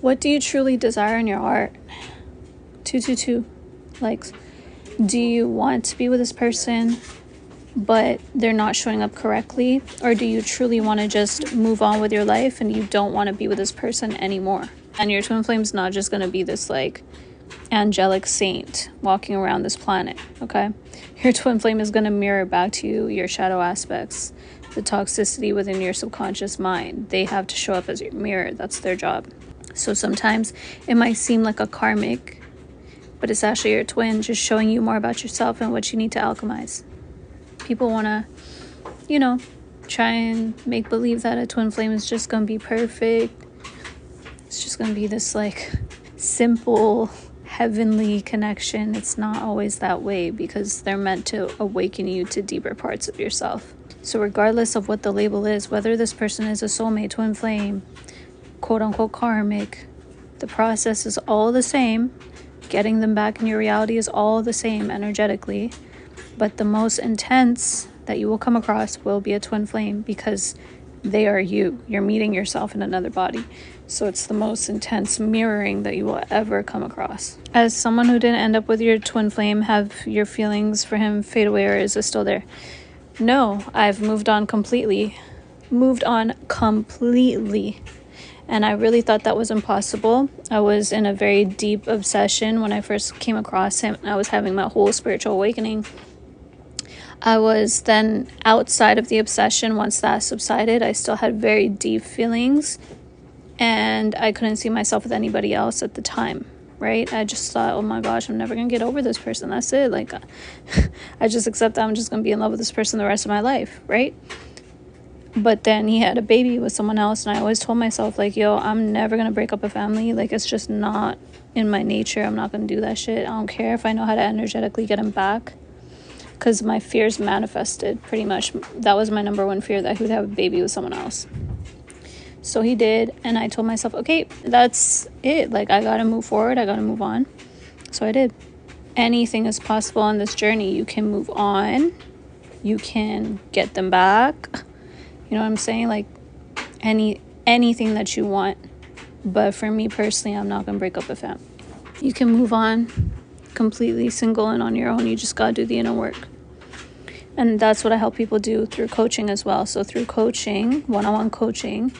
What do you truly desire in your heart? 222 likes. Do you want to be with this person, but they're not showing up correctly? Or do you truly want to just move on with your life and you don't want to be with this person anymore? And your twin flame's not just going to be this like angelic saint walking around this planet, okay? Your twin flame is going to mirror back to you your shadow aspects, the toxicity within your subconscious mind. They have to show up as your mirror. That's their job. So sometimes it might seem like a karmic, but it's actually your twin just showing you more about yourself and what you need to alchemize. People want to, try and make believe that a twin flame is just going to be perfect. It's just going to be this like simple, heavenly connection. It's not always that way because they're meant to awaken you to deeper parts of yourself. So regardless of what the label is, whether this person is a soulmate, twin flame, quote unquote karmic, the process is all the same. Getting them back in your reality is all the same energetically, but the most intense that you will come across will be a twin flame because they are you. You're meeting yourself in another body. So it's the most intense mirroring that you will ever come across. As someone who didn't end up with your twin flame, have your feelings for him fade away, or is it still there? No, I've moved on completely. And I really thought that was impossible. I was in a very deep obsession when I first came across him. I was having my whole spiritual awakening. I was then outside of the obsession. Once that subsided, I still had very deep feelings. And I couldn't see myself with anybody else at the time, right? I just thought, oh my gosh, I'm never going to get over this person. That's it. Like, I just accept that I'm just going to be in love with this person the rest of my life, right? But then he had a baby with someone else, and I always told myself, like, yo, I'm never going to break up a family. Like, it's just not in my nature. I'm not going to do that shit. I don't care if I know how to energetically get him back, because my fears manifested pretty much. That was my number one fear, that he would have a baby with someone else. So he did, and I told myself, okay, that's it. Like, I got to move forward. I got to move on. So I did. Anything is possible on this journey. You can move on. You can get them back. You know what I'm saying? Like, anything that you want. But for me personally, I'm not going to break up a family. You can move on completely single and on your own. You just got to do the inner work. And that's what I help people do through coaching as well. So through coaching, one-on-one coaching,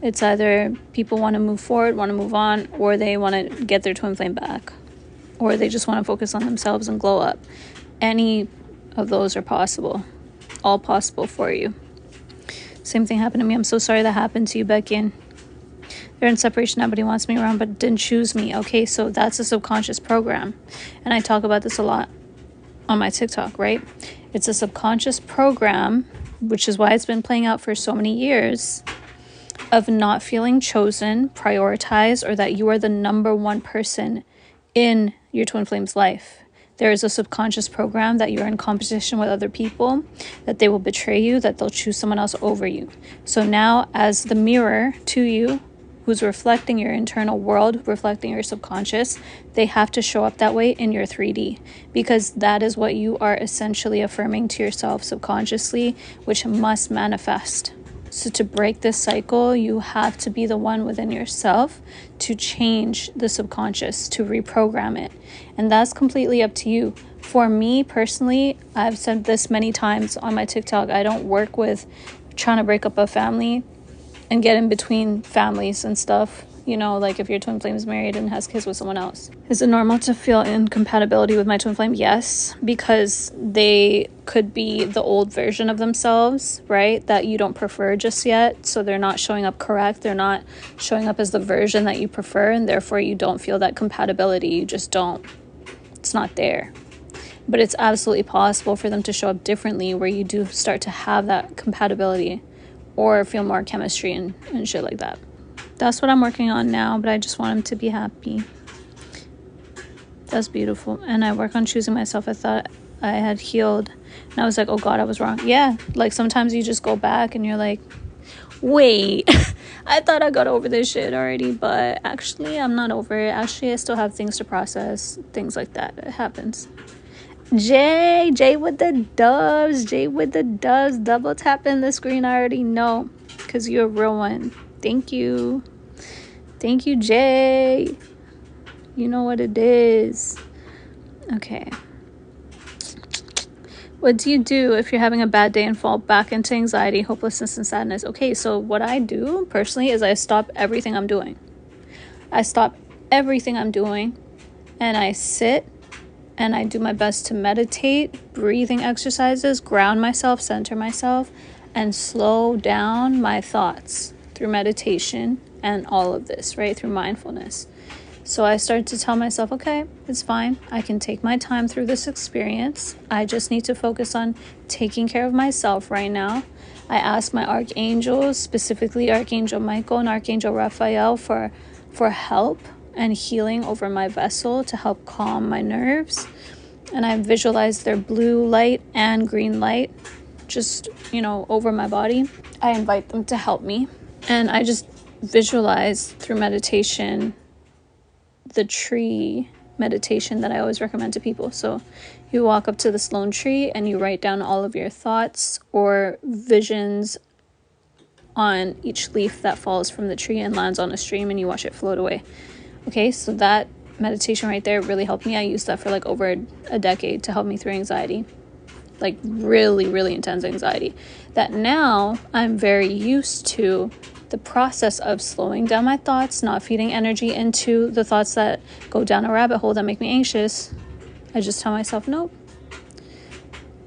it's either people want to move forward, want to move on, or they want to get their twin flame back. Or they just want to focus on themselves and glow up. Any of those are possible. All possible for you. Same thing happened to me. I'm so sorry that happened to you, Becky. They're in separation now, but he wants me around, but didn't choose me. Okay, so that's a subconscious program. And I talk about this a lot on my TikTok, right? It's a subconscious program, which is why it's been playing out for so many years, of not feeling chosen, prioritized, or that you are the number one person in your twin flame's life. There is a subconscious program that you're in competition with other people, that they will betray you, that they'll choose someone else over you. So now, as the mirror to you, who's reflecting your internal world, reflecting your subconscious, they have to show up that way in your 3D, because that is what you are essentially affirming to yourself subconsciously, which must manifest. So to break this cycle, you have to be the one within yourself to change the subconscious, to reprogram it. And that's completely up to you. For me personally, I've said this many times on my TikTok, I don't work with trying to break up a family and get in between families and stuff. You know, like if your twin flame is married and has kids with someone else. Is it normal to feel incompatibility with my twin flame? Yes, because they could be the old version of themselves, right? That you don't prefer just yet. So they're not showing up correct. They're not showing up as the version that you prefer. And therefore you don't feel that compatibility. You just don't. It's not there. But it's absolutely possible for them to show up differently, where you do start to have that compatibility or feel more chemistry and shit like that. That's what I'm working on now, but I just want him to be happy. That's beautiful. And I work on choosing myself. I thought I had healed, and I was like, oh God, I was wrong. Yeah, like sometimes you just go back and you're like, wait, I thought I got over this shit already, but actually I'm not over it. Actually, I still have things to process, things like that. It happens. Jay with the doves, double tapping the screen. I already know, because you're a real one. Thank you. Thank you, Jay. You know what it is. Okay. What do you do if you're having a bad day and fall back into anxiety, hopelessness, and sadness? Okay, so what I do personally is I stop everything I'm doing. I stop everything I'm doing and I sit and I do my best to meditate, breathing exercises, ground myself, center myself, and slow down my thoughts through meditation and all of this, right? Through mindfulness. So I start to tell myself, okay, it's fine. I can take my time through this experience. I just need to focus on taking care of myself right now. I ask my archangels, specifically Archangel Michael and Archangel Raphael, for help and healing over my vessel to help calm my nerves. And I visualize their blue light and green light just, over my body. I invite them to help me. And I just visualize through meditation the tree meditation that I always recommend to people. So you walk up to this lone tree and you write down all of your thoughts or visions on each leaf that falls from the tree and lands on a stream, and you watch it float away. Okay, so that meditation right there really helped me. I used that for like over a decade to help me through anxiety, like really, really intense anxiety, that now I'm very used to the process of slowing down my thoughts, not feeding energy into the thoughts that go down a rabbit hole that make me anxious. I just tell myself, nope,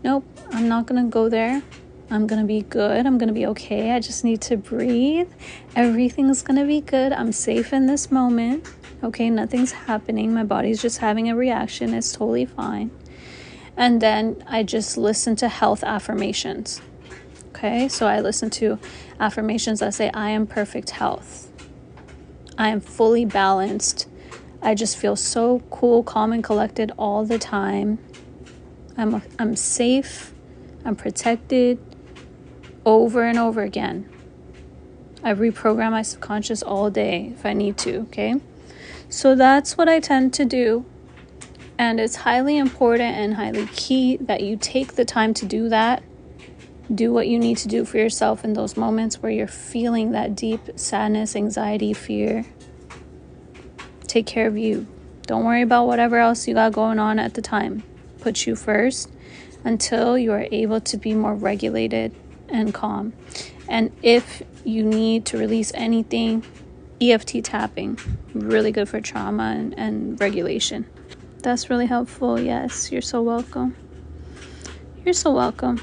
I'm not going to go there. I'm going to be good. I'm going to be okay. I just need to breathe. Everything's going to be good. I'm safe in this moment. Okay, nothing's happening. My body's just having a reaction. It's totally fine. And then I just listen to health affirmations. Okay, so I listen to affirmations that say, I am perfect health. I am fully balanced. I just feel so cool, calm, and collected all the time. I'm safe. I'm protected. Over and over again. I reprogram my subconscious all day if I need to, okay? So that's what I tend to do. And it's highly important and highly key that you take the time to do that. Do what you need to do for yourself in those moments where you're feeling that deep sadness, anxiety, fear. Take care of you. Don't worry about whatever else you got going on at the time. Put you first until you are able to be more regulated and calm. And if you need to release anything, EFT tapping, really good for trauma and regulation. That's really helpful. Yes, you're so welcome. You're so welcome.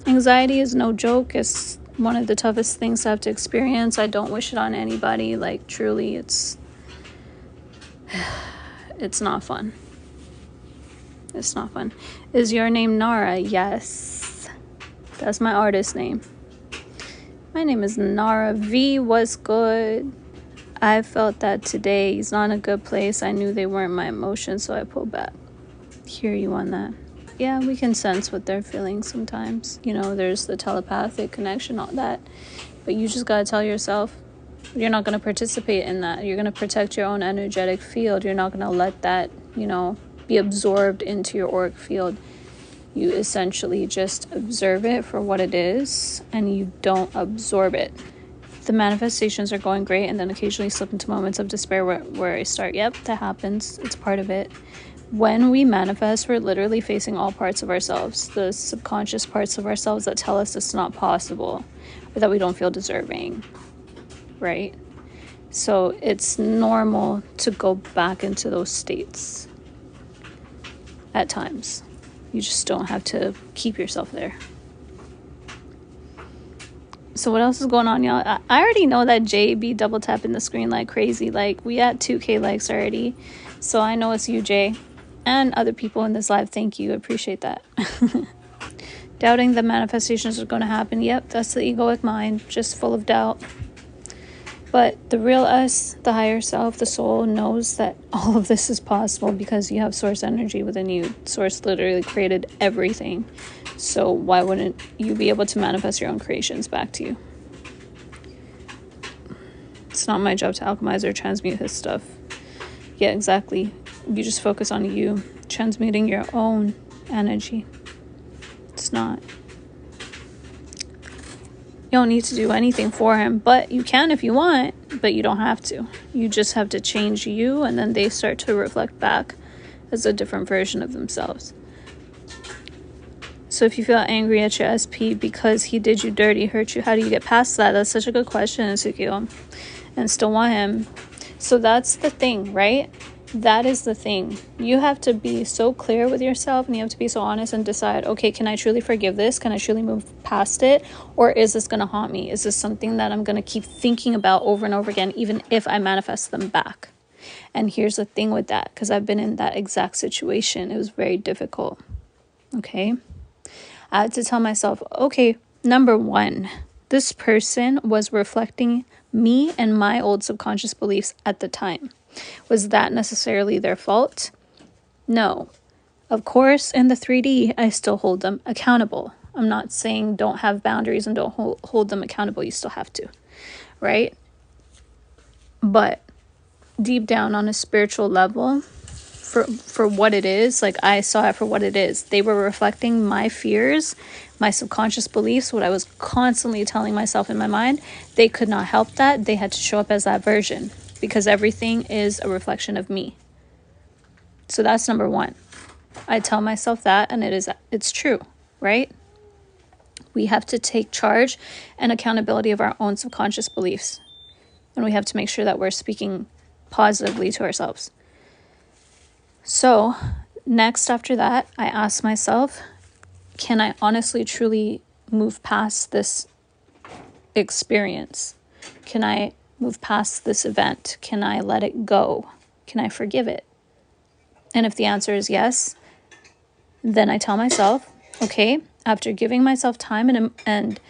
Anxiety is no joke. It's one of the toughest things to have to experience. I don't wish it on anybody. Like, truly, it's not fun. It's not fun. Is your name Nara? Yes. That's my artist name. My name is Nara V. What's good? I felt that today he's not in a good place. I knew they weren't my emotions, so I pulled back. Hear you on that. Yeah, we can sense what they're feeling sometimes. There's the telepathic connection, all that. But you just gotta tell yourself, you're not gonna participate in that. You're gonna protect your own energetic field. You're not gonna let that, be absorbed into your auric field. You essentially just observe it for what it is, and you don't absorb it. The manifestations are going great, and then occasionally slip into moments of despair where I start, yep, that happens. It's part of it. When we manifest, we're literally facing all parts of ourselves, the subconscious parts of ourselves that tell us it's not possible, or that we don't feel deserving, right? So it's normal to go back into those states at times. You just don't have to keep yourself there. So what else is going on, y'all? I already know that Jay be double tapping the screen like crazy. Like, we at 2K likes already. So I know it's you, Jay. And other people in this live, thank you. I appreciate that. Doubting the manifestations are going to happen. Yep, that's the egoic mind, just full of doubt. But the real us, the higher self, the soul, knows that all of this is possible because you have source energy within you. Source literally created everything. So why wouldn't you be able to manifest your own creations back to you? It's not my job to alchemize or transmute his stuff. Yeah, exactly. You just focus on you transmuting your own energy. It's not. You don't need to do anything for him, but you can if you want. but you don't have to. You just have to change you, and then they start to reflect back as a different version of themselves. So if you feel angry at your SP because he did you dirty, hurt you, how do you get past that? That's such a good question, Ezekiel. And still want him. So that's the thing, right? That is the thing. You have to be so clear with yourself, and you have to be so honest and decide, okay, can I truly forgive this? Can I truly move past it? Or is this going to haunt me? Is this something that I'm going to keep thinking about over and over again, even if I manifest them back? And here's the thing with that, because I've been in that exact situation. It was very difficult. Okay. I had to tell myself, okay, number one, this person was reflecting me and my old subconscious beliefs at the time. Was that necessarily their fault? No. Of course, in the 3D, I still hold them accountable. I'm not saying don't have boundaries and don't hold them accountable. You still have to, right? But deep down on a spiritual level, for what it is, like I saw it for what it is. They were reflecting my fears, my subconscious beliefs, what I was constantly telling myself in my mind. They could not help that. They had to show up as that version, because everything is a reflection of me. So that's number one. I tell myself that, and it's true, right? We have to take charge and accountability of our own subconscious beliefs. And we have to make sure that we're speaking positively to ourselves. So next after that, I ask myself, can I honestly, truly move past this experience? Can I move past this event? Can I let it go? Can I forgive it? And if the answer is yes, then I tell myself, okay, after giving myself time and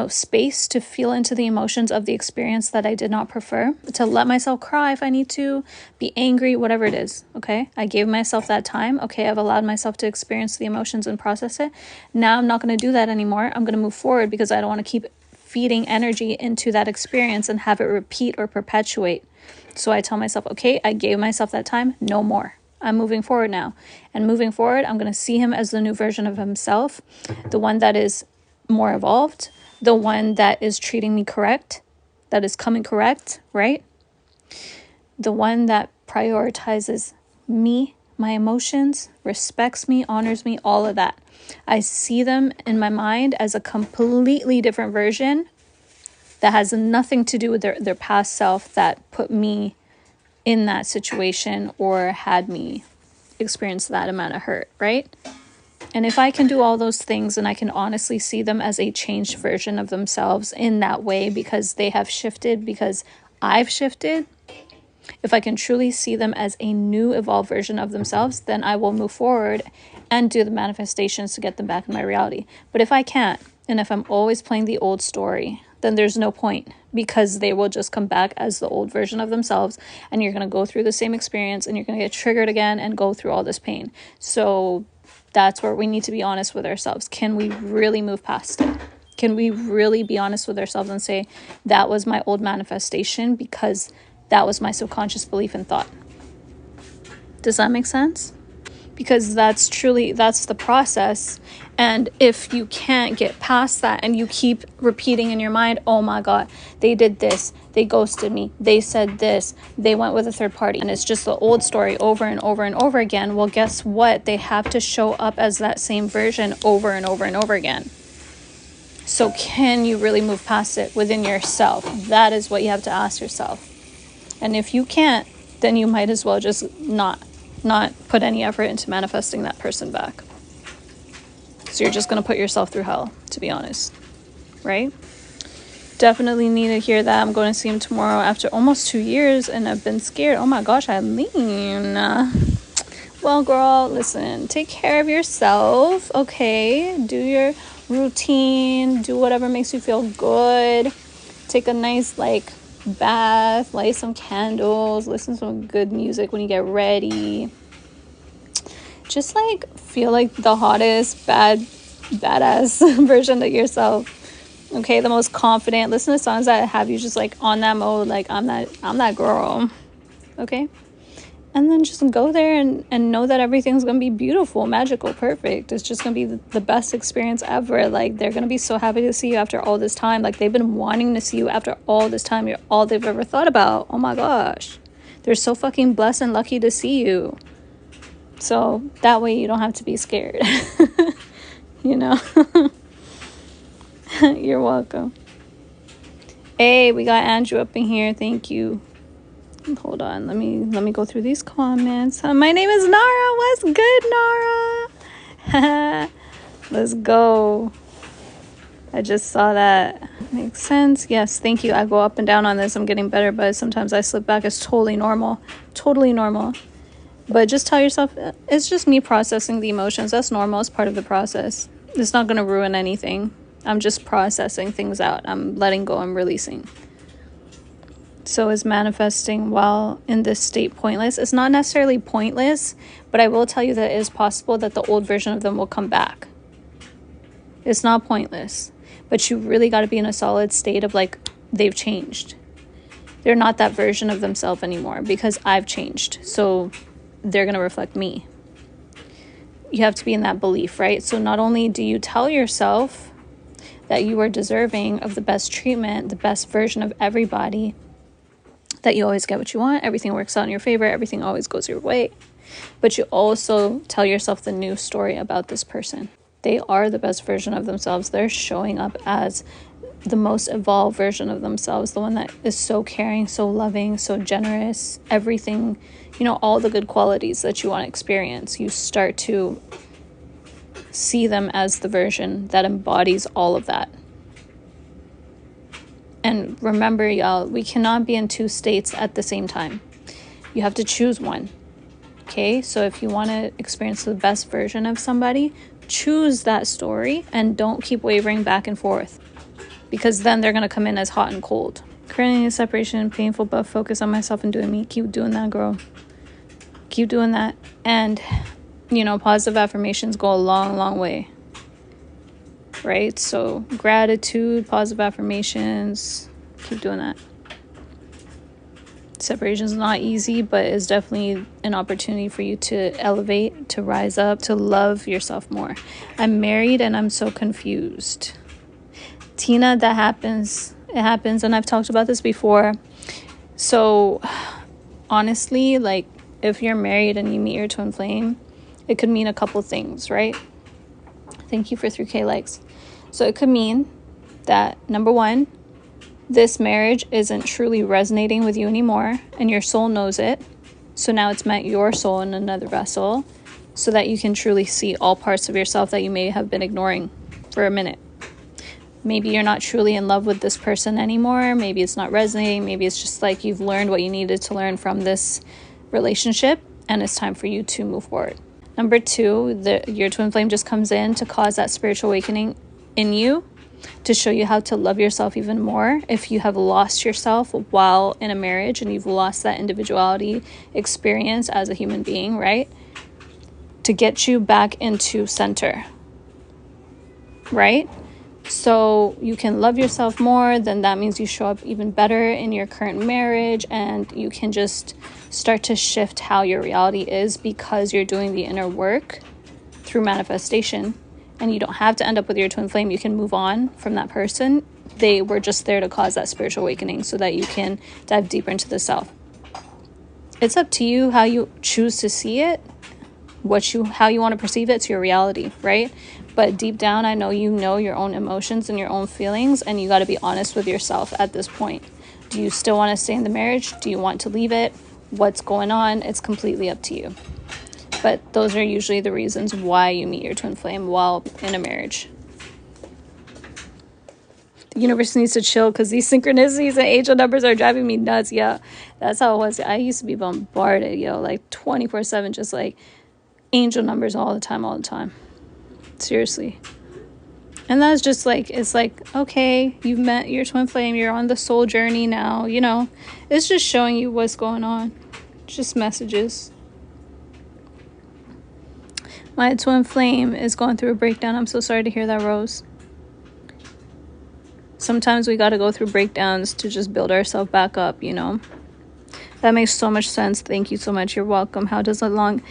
space to feel into the emotions of the experience that I did not prefer, to let myself cry if I need to, be angry, whatever it is, okay? I gave myself that time. Okay, I've allowed myself to experience the emotions and process it. Now I'm not going to do that anymore. I'm going to move forward, because I don't want to keep feeding energy into that experience and have it repeat or perpetuate. So I tell myself, okay, I gave myself that time, no more. I'm moving forward now. And moving forward, I'm going to see him as the new version of himself, the one that is more evolved, the one that is treating me correct, that is coming correct, right? The one that prioritizes me, my emotions, respects me, honors me, all of that. I see them in my mind as a completely different version that has nothing to do with their past self that put me in that situation or had me experience that amount of hurt, right? And if I can do all those things, and I can honestly see them as a changed version of themselves in that way, because they have shifted, because I've shifted, if I can truly see them as a new evolved version of themselves, then I will move forward and do the manifestations to get them back in my reality. But if I can't, and if I'm always playing the old story, then there's no point, because they will just come back as the old version of themselves, and you're going to go through the same experience, and you're going to get triggered again and go through all this pain. So that's where we need to be honest with ourselves. Can we really move past it? Can we really be honest with ourselves and say, that was my old manifestation because that was my subconscious belief and thought? Does that make sense? Because that's the process. And if you can't get past that, and you keep repeating in your mind, oh my God, they did this, they ghosted me, they said this, they went with a third party, and it's just the old story over and over and over again, well, guess what? They have to show up as that same version over and over and over again. So can you really move past it within yourself? That is what you have to ask yourself. And if you can't, then you might as well just not put any effort into manifesting that person back. So you're just going to put yourself through hell, to be honest, right? Definitely need to hear that. I'm going to see him tomorrow after almost 2 years, and I've been scared. Oh my gosh, Eileen. Well, girl, listen, take care of yourself, okay? Do your routine, do whatever makes you feel good. Take a nice, bath, light some candles, listen to some good music when you get ready. Just feel like the hottest badass version of yourself, okay? The most confident. Listen to songs that have you just on that mode, I'm that girl, okay? And then just go there and know that everything's going to be beautiful, magical, perfect. It's just going to be the best experience ever. Like, they're going to be so happy to see you after all this time. Like, they've been wanting to see you after all this time. You're all they've ever thought about. Oh my gosh. They're so fucking blessed and lucky to see you. So that way you don't have to be scared. You know? You're welcome. Hey, we got Andrew up in here. Thank you. Hold on, let me go through these comments. My name is Nara. What's good, Nara? Let's go. I just saw that. Makes sense. Yes, thank you. I go up and down on this. I'm getting better, but sometimes I slip back. It's totally normal. Totally normal. But just tell yourself, it's just me processing the emotions. That's normal. It's part of the process. It's not going to ruin anything. I'm just processing things out. I'm letting go. I'm releasing. So is manifesting while in this state pointless? It's not necessarily pointless, but I will tell you that it is possible that the old version of them will come back. It's not pointless, but you really got to be in a solid state of like, they've changed. They're not that version of themselves anymore because I've changed. So they're going to reflect me. You have to be in that belief, right? So not only do you tell yourself that you are deserving of the best treatment, the best version of everybody, that you always get what you want, everything works out in your favor, everything always goes your way. But you also tell yourself the new story about this person. They are the best version of themselves. They're showing up as the most evolved version of themselves, the one that is so caring, so loving, so generous, everything, you know, all the good qualities that you want to experience. You start to see them as the version that embodies all of that. And remember, y'all, we cannot be in two states at the same time. You have to choose one. Okay? So if you want to experience the best version of somebody, choose that story and don't keep wavering back and forth. Because then they're going to come in as hot and cold. Currently in separation, painful, but focus on myself and doing me. Keep doing that, girl. Keep doing that. And, you know, positive affirmations go a long, long way. Right? So gratitude, positive affirmations, keep doing that. Separation is not easy, but it's definitely an opportunity for you to elevate, to rise up, to love yourself more. I'm married and I'm so confused. Tina, that happens. It happens, and I've talked about this before. So honestly, like, if you're married and you meet your twin flame, it could mean a couple things, right? Thank you for 3K likes. So it could mean that, number one, this marriage isn't truly resonating with you anymore, and your soul knows it. So now it's met your soul in another vessel so that you can truly see all parts of yourself that you may have been ignoring for a minute. Maybe you're not truly in love with this person anymore. Maybe it's not resonating. Maybe it's just like you've learned what you needed to learn from this relationship, and it's time for you to move forward. Number two, your twin flame just comes in to cause that spiritual awakening in you, to show you how to love yourself even more. If you have lost yourself while in a marriage and you've lost that individuality experience as a human being, right? To get you back into center, right? So you can love yourself more, then that means you show up even better in your current marriage, and you can just start to shift how your reality is because you're doing the inner work through manifestation. And you don't have to end up with your twin flame. You can move on from that person. They were just there to cause that spiritual awakening so that you can dive deeper into the self. It's up to you how you choose to see it, how you want to perceive it. It's your reality, right? But deep down, I know you know your own emotions and your own feelings, and you got to be honest with yourself at this point. Do you still want to stay in the marriage? Do you want to leave it? What's going on? It's completely up to you. But those are usually the reasons why you meet your twin flame while in a marriage. The universe needs to chill because these synchronicities and angel numbers are driving me nuts. Yeah, that's how it was. I used to be bombarded, like 24/7, just like angel numbers all the time. Seriously. And that's just like, it's like, okay, you've met your twin flame. You're on the soul journey now, It's just showing you what's going on. Just messages. My twin flame is going through a breakdown. I'm so sorry to hear that, Rose. Sometimes we got to go through breakdowns to just build ourselves back up, That makes so much sense. Thank you so much. You're welcome. How does it long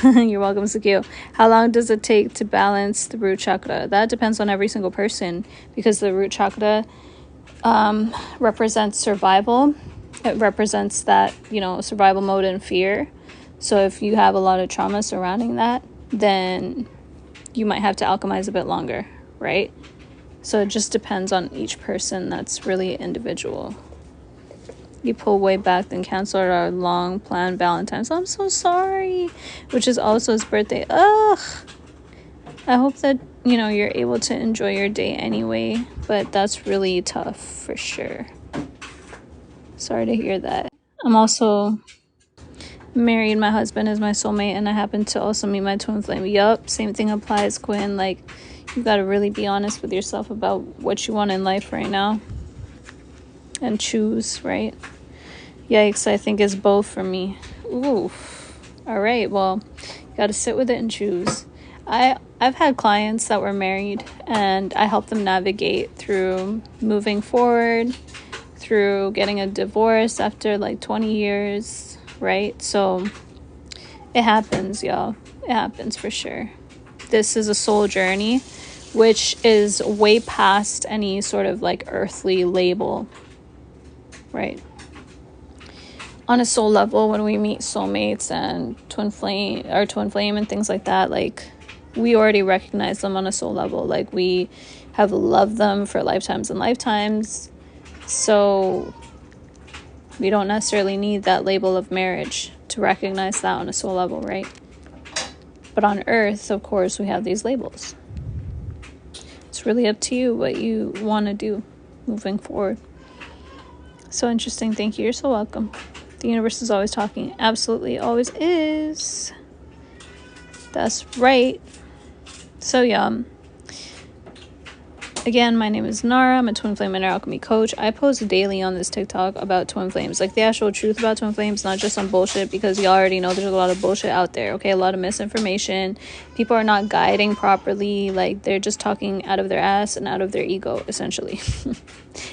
you're welcome, Sakio. How long does it take to balance the root chakra? That depends on every single person, because the root chakra represents survival. It represents that, survival mode and fear. So if you have a lot of trauma surrounding that, then you might have to alchemize a bit longer, right? So it just depends on each person. That's really individual. You pull way back, then canceled our long planned Valentine's. I'm so sorry. Which is also his birthday. Ugh. I hope that, you're able to enjoy your day anyway. But that's really tough for sure. Sorry to hear that. I'm also married. My husband is my soulmate, and I happen to also meet my twin flame. Yup, same thing applies, Quinn. Like, you gotta really be honest with yourself about what you want in life right now. And choose, right? Yikes, I think it's both for me. Ooh. All right, well, you gotta sit with it and choose. I've had clients that were married, and I helped them navigate through moving forward, through getting a divorce after like 20 years, right? So it happens, y'all. It happens for sure. This is a soul journey, which is way past any sort of like earthly label, right? On a soul level, when we meet soulmates and twin flame and things like that, like, we already recognize them on a soul level. Like, we have loved them for lifetimes and lifetimes. So we don't necessarily need that label of marriage to recognize that on a soul level, right? But on earth, of course, we have these labels. It's really up to you what you want to do moving forward. So interesting. Thank you. You're so welcome. The universe is always talking. Absolutely, always is. That's right. So, again, my name is Nara. I'm a twin flame inner alchemy coach. I post daily on this TikTok about twin flames, like the actual truth about twin flames, not just some bullshit, because y'all already know there's a lot of bullshit out there, okay? A lot of misinformation. People are not guiding properly. Like, they're just talking out of their ass and out of their ego, essentially.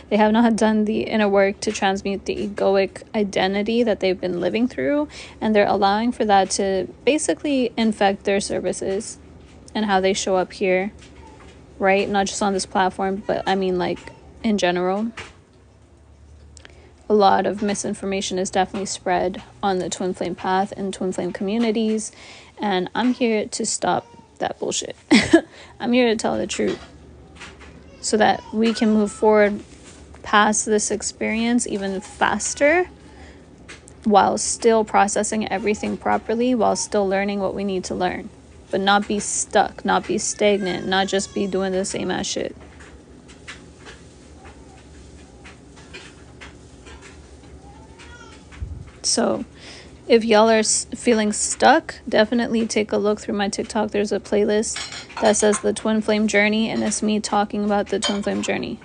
They have not done the inner work to transmute the egoic identity that they've been living through, and they're allowing for that to basically infect their services and how they show up here, right? Not just on this platform, but I mean, like, in general. A lot of misinformation is definitely spread on the twin flame path and twin flame communities, and I'm here to stop that bullshit. I'm here to tell the truth so that we can move forward past this experience even faster, while still processing everything properly, while still learning what we need to learn. But not be stuck, not be stagnant, not just be doing the same ass shit. So if y'all are feeling stuck, definitely take a look through my TikTok. There's a playlist that says the twin flame journey, and it's me talking about the twin flame journey.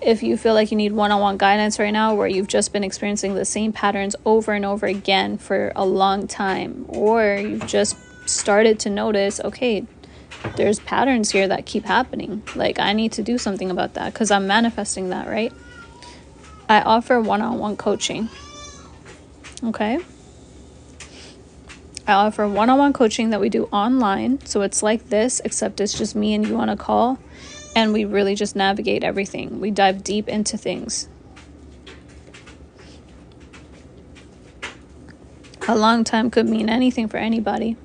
If you feel like you need one-on-one guidance right now, where you've just been experiencing the same patterns over and over again for a long time, or you've just started to notice, okay, there's patterns here that keep happening, like, I need to do something about that because I'm manifesting that, right? I offer one-on-one coaching. Okay, I offer one-on-one coaching that we do online. So it's like this, except it's just me and you on a call, and we really just navigate everything. We dive deep into things. A long time could mean anything for anybody.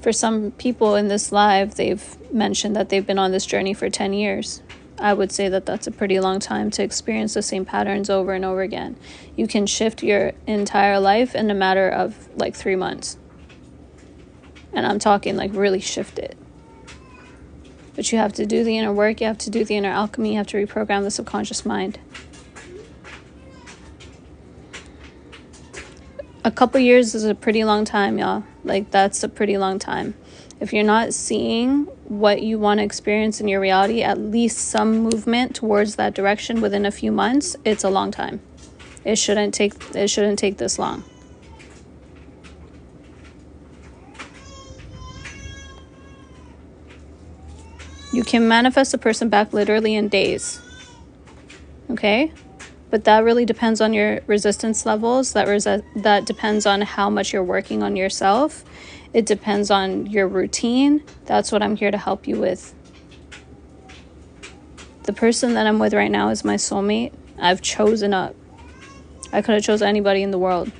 For some people in this live, they've mentioned that they've been on this journey for 10 years. I would say that that's a pretty long time to experience the same patterns over and over again. You can shift your entire life in a matter of like 3 months. And I'm talking like really shift it. But you have to do the inner work. You have to do the inner alchemy. You have to reprogram the subconscious mind. A couple years is a pretty long time, y'all. Like, that's a pretty long time. If you're not seeing what you want to experience in your reality, at least some movement towards that direction within a few months, it's a long time. It shouldn't take this long. You can manifest a person back literally in days. Okay? But that really depends on your resistance levels. That depends on how much you're working on yourself. It depends on your routine. That's what I'm here to help you with. The person that I'm with right now is my soulmate. I've chosen up. I could have chosen anybody in the world,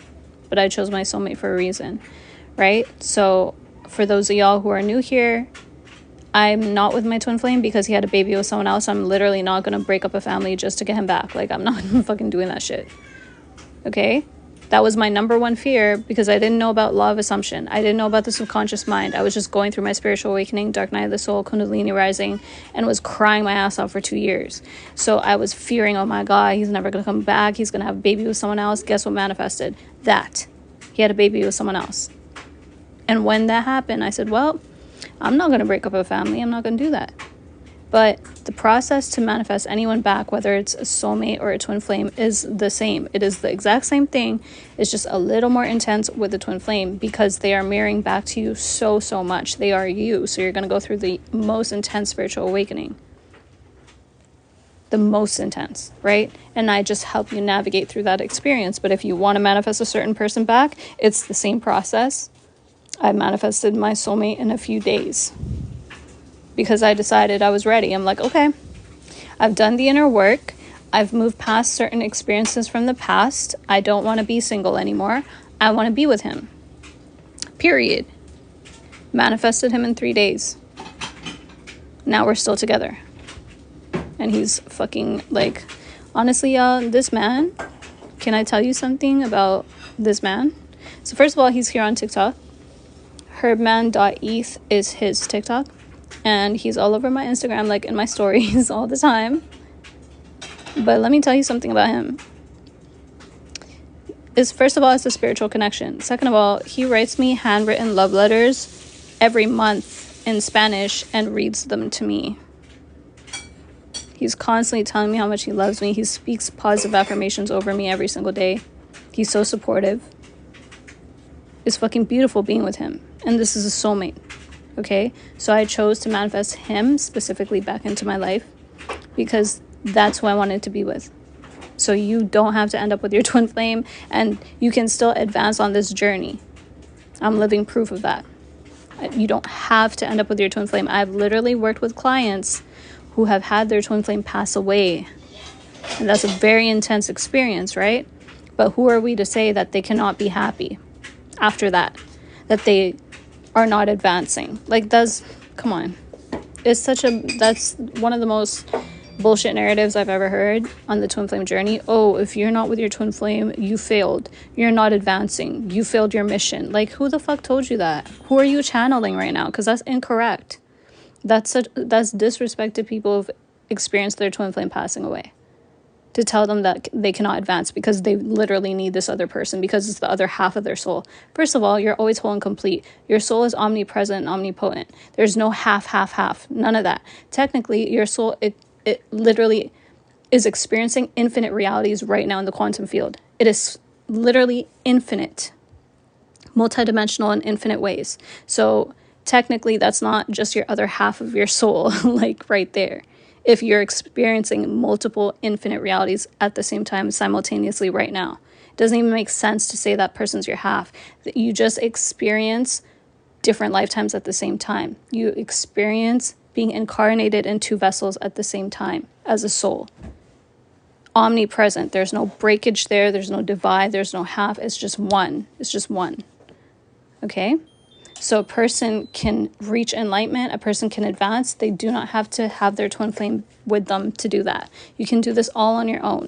but I chose my soulmate for a reason, right? So for those of y'all who are new here, I'm not with my twin flame because he had a baby with someone else. I'm literally not going to break up a family just to get him back. Like, I'm not fucking doing that shit. Okay? That was my number one fear because I didn't know about law of assumption. I didn't know about the subconscious mind. I was just going through my spiritual awakening, dark night of the soul, kundalini rising, and was crying my ass off for 2 years. So I was fearing, oh my God, he's never going to come back. He's going to have a baby with someone else. Guess what manifested? That. He had a baby with someone else. And when that happened, I said, well, I'm not going to break up a family. I'm not going to do that. But the process to manifest anyone back, whether it's a soulmate or a twin flame, is the same. It is the exact same thing. It's just a little more intense with the twin flame because they are mirroring back to you so much. They are you. So you're going to go through the most intense spiritual awakening. The most intense, right? And I just help you navigate through that experience. But if you want to manifest a certain person back, it's the same process. I manifested my soulmate in a few days. Because I decided I was ready. I'm like, okay, I've done the inner work. I've moved past certain experiences from the past. I don't want to be single anymore. I want to be with him. Period. Manifested him in 3 days. Now we're still together. And he's fucking like, honestly, y'all, this man, can I tell you something about this man? So first of all, he's here on TikTok. Herbman.eth is his TikTok. And he's all over my Instagram, like in my stories all the time. But let me tell you something about him. First of all, it's a spiritual connection. Second of all, he writes me handwritten love letters every month in Spanish and reads them to me. He's constantly telling me how much he loves me. He speaks positive affirmations over me every single day. He's so supportive. It's fucking beautiful being with him. And this is a soulmate. Okay, so I chose to manifest him specifically back into my life because that's who I wanted to be with. So you don't have to end up with your twin flame and you can still advance on this journey. I'm living proof of that. You don't have to end up with your twin flame. I've literally worked with clients who have had their twin flame pass away. And that's a very intense experience, right? But who are we to say that they cannot be happy after that? That they are not advancing. Like, come on. That's one of the most bullshit narratives I've ever heard on the twin flame journey. Oh, if you're not with your twin flame, you failed. You're not advancing. You failed your mission. Like, who the fuck told you that? Who are you channeling right now? Because that's incorrect. That's disrespect to people who've experienced their twin flame passing away. To tell them that they cannot advance because they literally need this other person because it's the other half of their soul. First of all, you're always whole and complete. Your soul is omnipresent and omnipotent. There's no half. None of that. Technically, your soul, it literally is experiencing infinite realities right now in the quantum field. It is literally infinite, multidimensional in infinite ways. So technically, that's not just your other half of your soul, like right there. If you're experiencing multiple infinite realities at the same time simultaneously right now. It doesn't even make sense to say that person's your half. You just experience different lifetimes at the same time. You experience being incarnated in two vessels at the same time as a soul. Omnipresent. There's no breakage there. There's no divide. There's no half. It's just one. It's just one. Okay? So a person can reach enlightenment, a person can advance. They do not have to have their twin flame with them to do that. You can do this all on your own.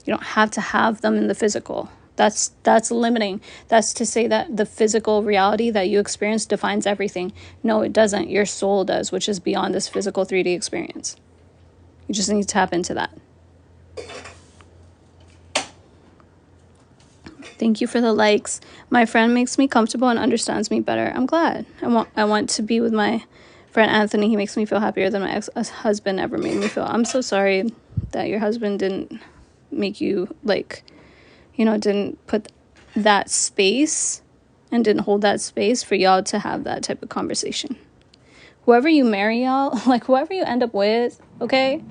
You don't have to have them in the physical. That's limiting. That's to say that the physical reality that you experience defines everything. No, it doesn't. Your soul does, which is beyond this physical 3D experience. You just need to tap into that. Thank you for the likes. My friend makes me comfortable and understands me better. I'm glad. I want to be with my friend Anthony. He makes me feel happier than my ex-husband ever made me feel. I'm so sorry that your husband didn't make you, didn't put that space and didn't hold that space for y'all to have that type of conversation. Whoever you marry, y'all, whoever you end up with, okay?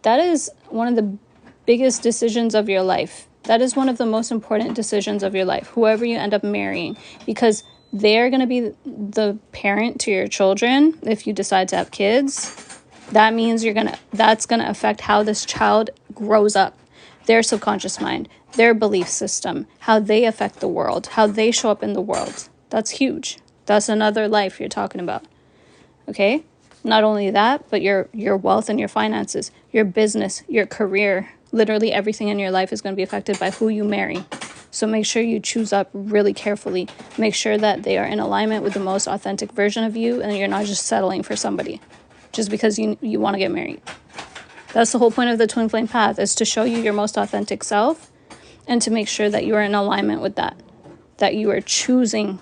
that is one of the biggest decisions of your life. That is one of the most important decisions of your life, whoever you end up marrying, because they're going to be the parent to your children. If you decide to have kids, that means that's going to affect how this child grows up, their subconscious mind, their belief system, how they affect the world, how they show up in the world. That's huge. That's another life you're talking about. Okay? Not only that, but your wealth and your finances, your business, your career, literally everything in your life is going to be affected by who you marry. So make sure you choose up really carefully. Make sure that they are in alignment with the most authentic version of you, and you're not just settling for somebody just because you want to get married. That's the whole point of the twin flame path, is to show you your most authentic self and to make sure that you are in alignment with that you are choosing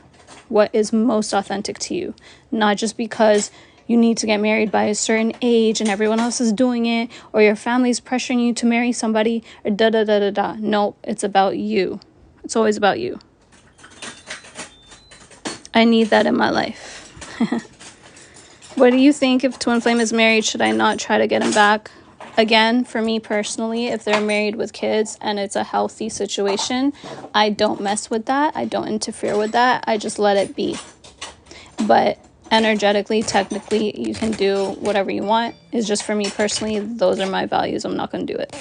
what is most authentic to you, not just because you need to get married by a certain age and everyone else is doing it, or your family's pressuring you to marry somebody, or da-da-da-da-da. No, it's about you. It's always about you. I need that in my life. What do you think if twin flame is married? Should I not try to get him back? Again, for me personally, if they're married with kids and it's a healthy situation, I don't mess with that. I don't interfere with that. I just let it be. But energetically, technically, you can do whatever you want. It's just for me personally, those are my values. I'm not going to do it.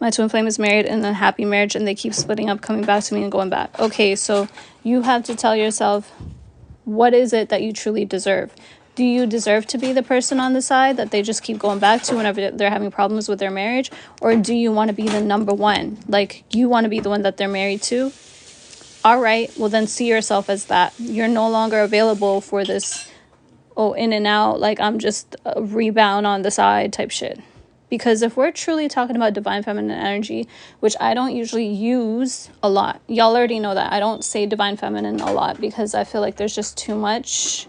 My twin flame is married in a happy marriage and they keep splitting up, coming back to me and going back. Okay, so you have to tell yourself, what is it that you truly deserve? Do you deserve to be the person on the side that they just keep going back to whenever they're having problems with their marriage? Or do you want to be the number one? Like, you want to be the one that they're married to? All right, well then see yourself as that. You're no longer available for this, in and out, like I'm just a rebound on the side type shit. Because if we're truly talking about divine feminine energy, which I don't usually use a lot. Y'all already know that. I don't say divine feminine a lot because I feel like there's just too much,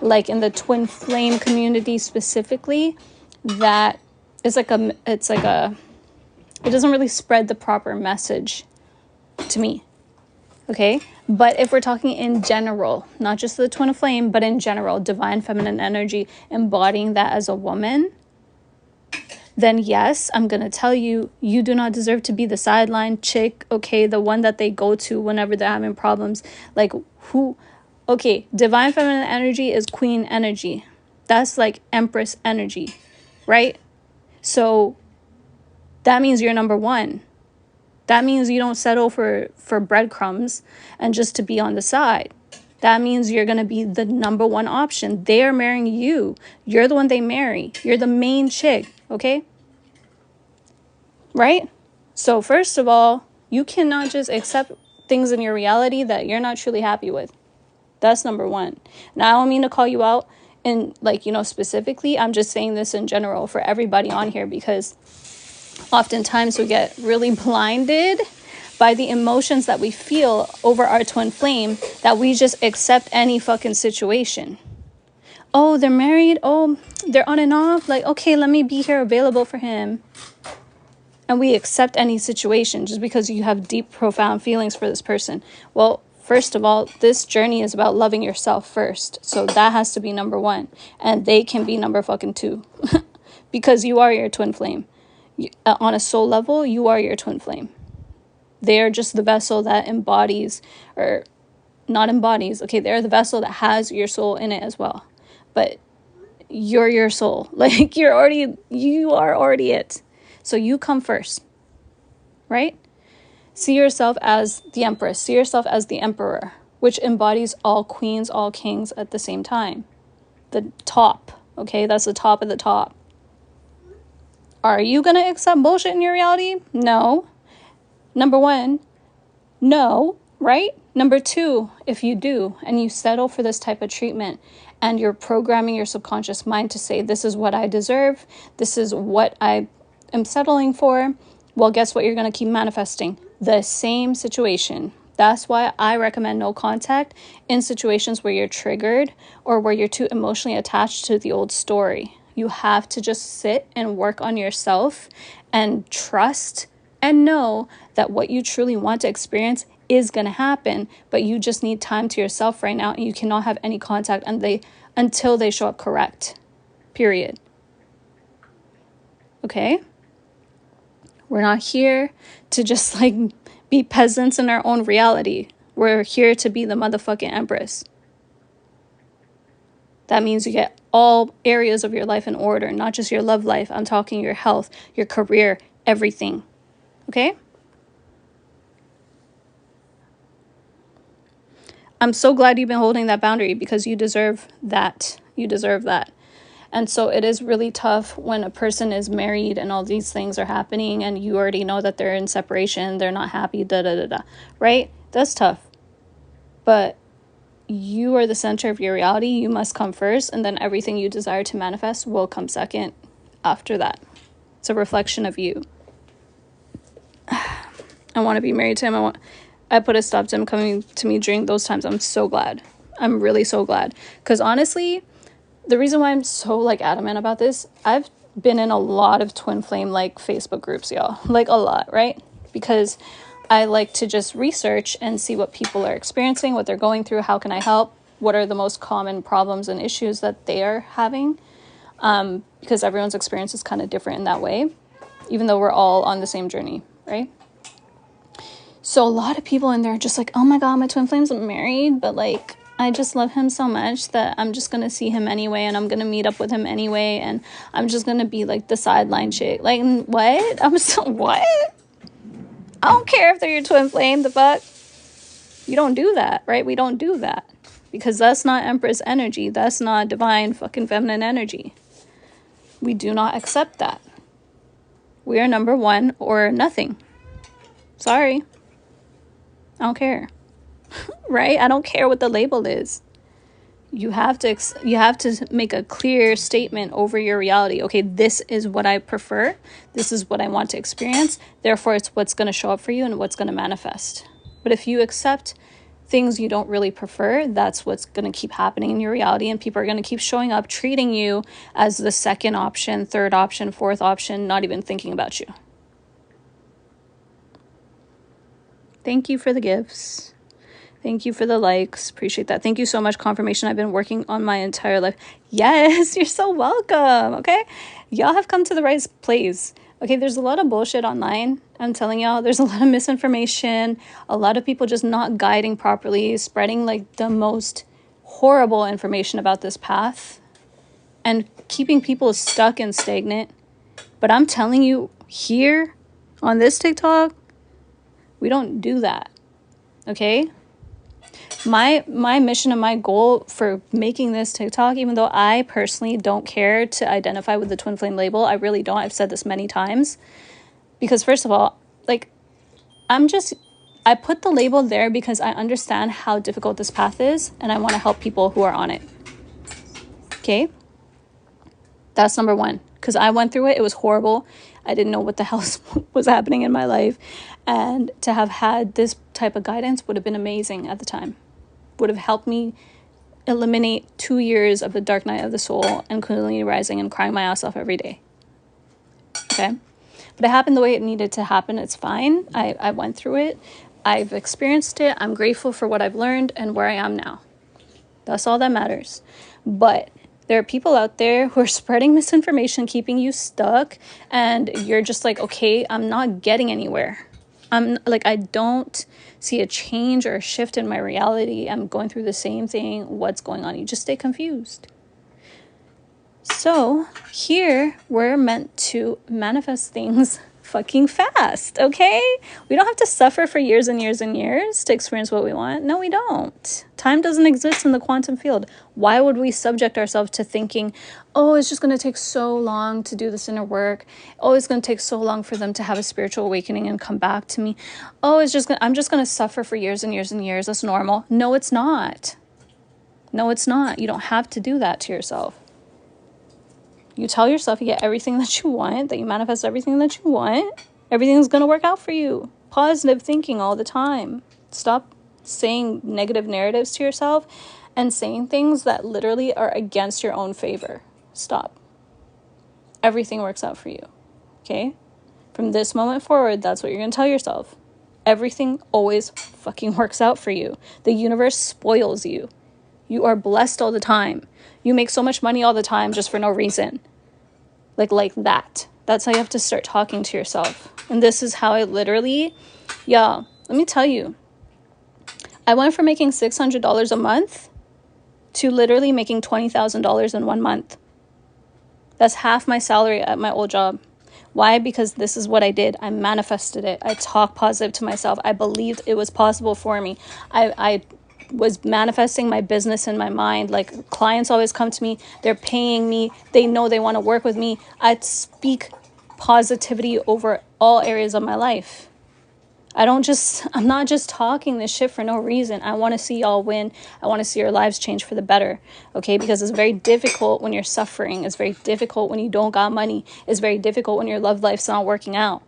like in the twin flame community specifically, that is it doesn't really spread the proper message to me. Okay, but if we're talking in general, not just the twin flame, but in general, divine feminine energy, embodying that as a woman, then yes, I'm going to tell you, you do not deserve to be the sideline chick, okay, the one that they go to whenever they're having problems. Like, who? Okay, divine feminine energy is queen energy. That's like empress energy, right? So that means you're number one. That means you don't settle for breadcrumbs and just to be on the side. That means you're going to be the number one option. They are marrying you. You're the one they marry. You're the main chick, okay? Right? So first of all, you cannot just accept things in your reality that you're not truly happy with. That's number one. Now, I don't mean to call you out in, specifically. I'm just saying this in general for everybody on here, because oftentimes we get really blinded by the emotions that we feel over our twin flame, that we just accept any fucking situation. Oh, they're married. Oh, they're on and off. Like, okay, let me be here available for him. And we accept any situation just because you have deep, profound feelings for this person. Well, first of all, this journey is about loving yourself first. So that has to be number one. And they can be number fucking two. Because you are your twin flame. On a soul level, you are your twin flame. They are just the vessel that embodies, or not embodies. Okay, they're the vessel that has your soul in it as well. But you're your soul. Like, you are already it. So you come first, right? See yourself as the empress. See yourself as the emperor, which embodies all queens, all kings at the same time. The top, okay? That's the top of the top. Are you going to accept bullshit in your reality? No. Number one, no, right? Number two, if you do, and you settle for this type of treatment, and you're programming your subconscious mind to say, this is what I deserve, this is what I am settling for, well, guess what you're going to keep manifesting? The same situation. That's why I recommend no contact in situations where you're triggered or where you're too emotionally attached to the old story. You have to just sit and work on yourself and trust and know that what you truly want to experience is going to happen, but you just need time to yourself right now, and you cannot have any contact until they show up correct. Period. Okay? We're not here to just like be peasants in our own reality. We're here to be the motherfucking empress. That means you get all areas of your life in order, not just your love life. I'm talking your health, your career, everything. Okay? I'm so glad you've been holding that boundary because you deserve that. You deserve that. And so it is really tough when a person is married and all these things are happening and you already know that they're in separation, they're not happy, right? That's tough. But you are the center of your reality. You must come first, and then everything you desire to manifest will come second after that. It's a reflection of you. I want to be married to him. I put a stop to him coming to me during those times. I'm so glad. I'm really so glad. Because honestly, the reason why I'm so like adamant about this, I've been in a lot of twin flame like Facebook groups, y'all. Like a lot, right? Because I like to just research and see what people are experiencing, what they're going through, how can I help, what are the most common problems and issues that they are having, because everyone's experience is kind of different in that way, even though we're all on the same journey, right? So a lot of people in there are just like, oh my God, my twin flame's married, but like, I just love him so much that I'm just going to see him anyway, and I'm going to meet up with him anyway, and I'm just going to be like the sideline chick. Like, what? What? I don't care if they're your twin flame, the fuck? You don't do that, right? We don't do that. Because that's not Empress energy. That's not divine fucking feminine energy. We do not accept that. We are number one or nothing. Sorry. I don't care. Right? I don't care what the label is. You have to make a clear statement over your reality. Okay, this is what I prefer. This is what I want to experience. Therefore, it's what's going to show up for you and what's going to manifest. But if you accept things you don't really prefer, that's what's going to keep happening in your reality. And people are going to keep showing up, treating you as the second option, third option, fourth option, not even thinking about you. Thank you for the gifts. Thank you for the likes. Appreciate that. Thank you so much. Confirmation. I've been working on my entire life. Yes, you're so welcome. Okay. Y'all have come to the right place. Okay. There's a lot of bullshit online. I'm telling y'all, there's a lot of misinformation. A lot of people just not guiding properly, spreading like the most horrible information about this path and keeping people stuck and stagnant. But I'm telling you, here on this TikTok, we don't do that. Okay. My mission and my goal for making this TikTok, even though I personally don't care to identify with the twin flame label, I really don't. I've said this many times. Because first of all, like, I put the label there because I understand how difficult this path is, and I want to help people who are on it. Okay? That's number one. Because I went through it. It was horrible. I didn't know what the hell was happening in my life. And to have had this type of guidance would have been amazing at the time. Would have helped me eliminate 2 years of the dark night of the soul and Kundalini rising and crying my ass off every day. Okay? But it happened the way it needed to happen. It's fine. I went through it. I've experienced it. I'm grateful for what I've learned and where I am now. That's all that matters. But there are people out there who are spreading misinformation, keeping you stuck, and you're just like, okay, I'm not getting anywhere. I don't see a change or a shift in my reality. I'm going through the same thing. What's going on? You just stay confused. So here we're meant to manifest things fucking fast, okay? We don't have to suffer for years and years and years to experience what we want. No, we don't. Time doesn't exist in the quantum field. Why would we subject ourselves to thinking, oh, it's just going to take so long to do this inner work. Oh, it's going to take so long for them to have a spiritual awakening and come back to me. Oh, I'm just going to suffer for years and years and years. That's normal. No, it's not. No, it's not. You don't have to do that to yourself. You tell yourself you get everything that you want, that you manifest everything that you want. Everything's going to work out for you. Positive thinking all the time. Stop saying negative narratives to yourself and saying things that literally are against your own favor. Stop. Everything works out for you. Okay? From this moment forward, that's what you're going to tell yourself. Everything always fucking works out for you. The universe spoils you. You are blessed all the time. You make so much money all the time just for no reason. Like that. That's how you have to start talking to yourself. And this is how I literally, y'all, let me tell you, I went from making $600 a month to literally making $20,000 in 1 month. That's half my salary at my old job. Why? Because this is what I did. I manifested it. I talked positive to myself. I believed it was possible for me. I was manifesting my business in my mind. Like, clients always come to me. They're paying me. They know they want to work with me. I speak positivity over all areas of my life. I'm not just talking this shit for no reason. I want to see y'all win. I want to see your lives change for the better. Okay? Because it's very difficult when you're suffering. It's very difficult when you don't got money. It's very difficult when your love life's not working out.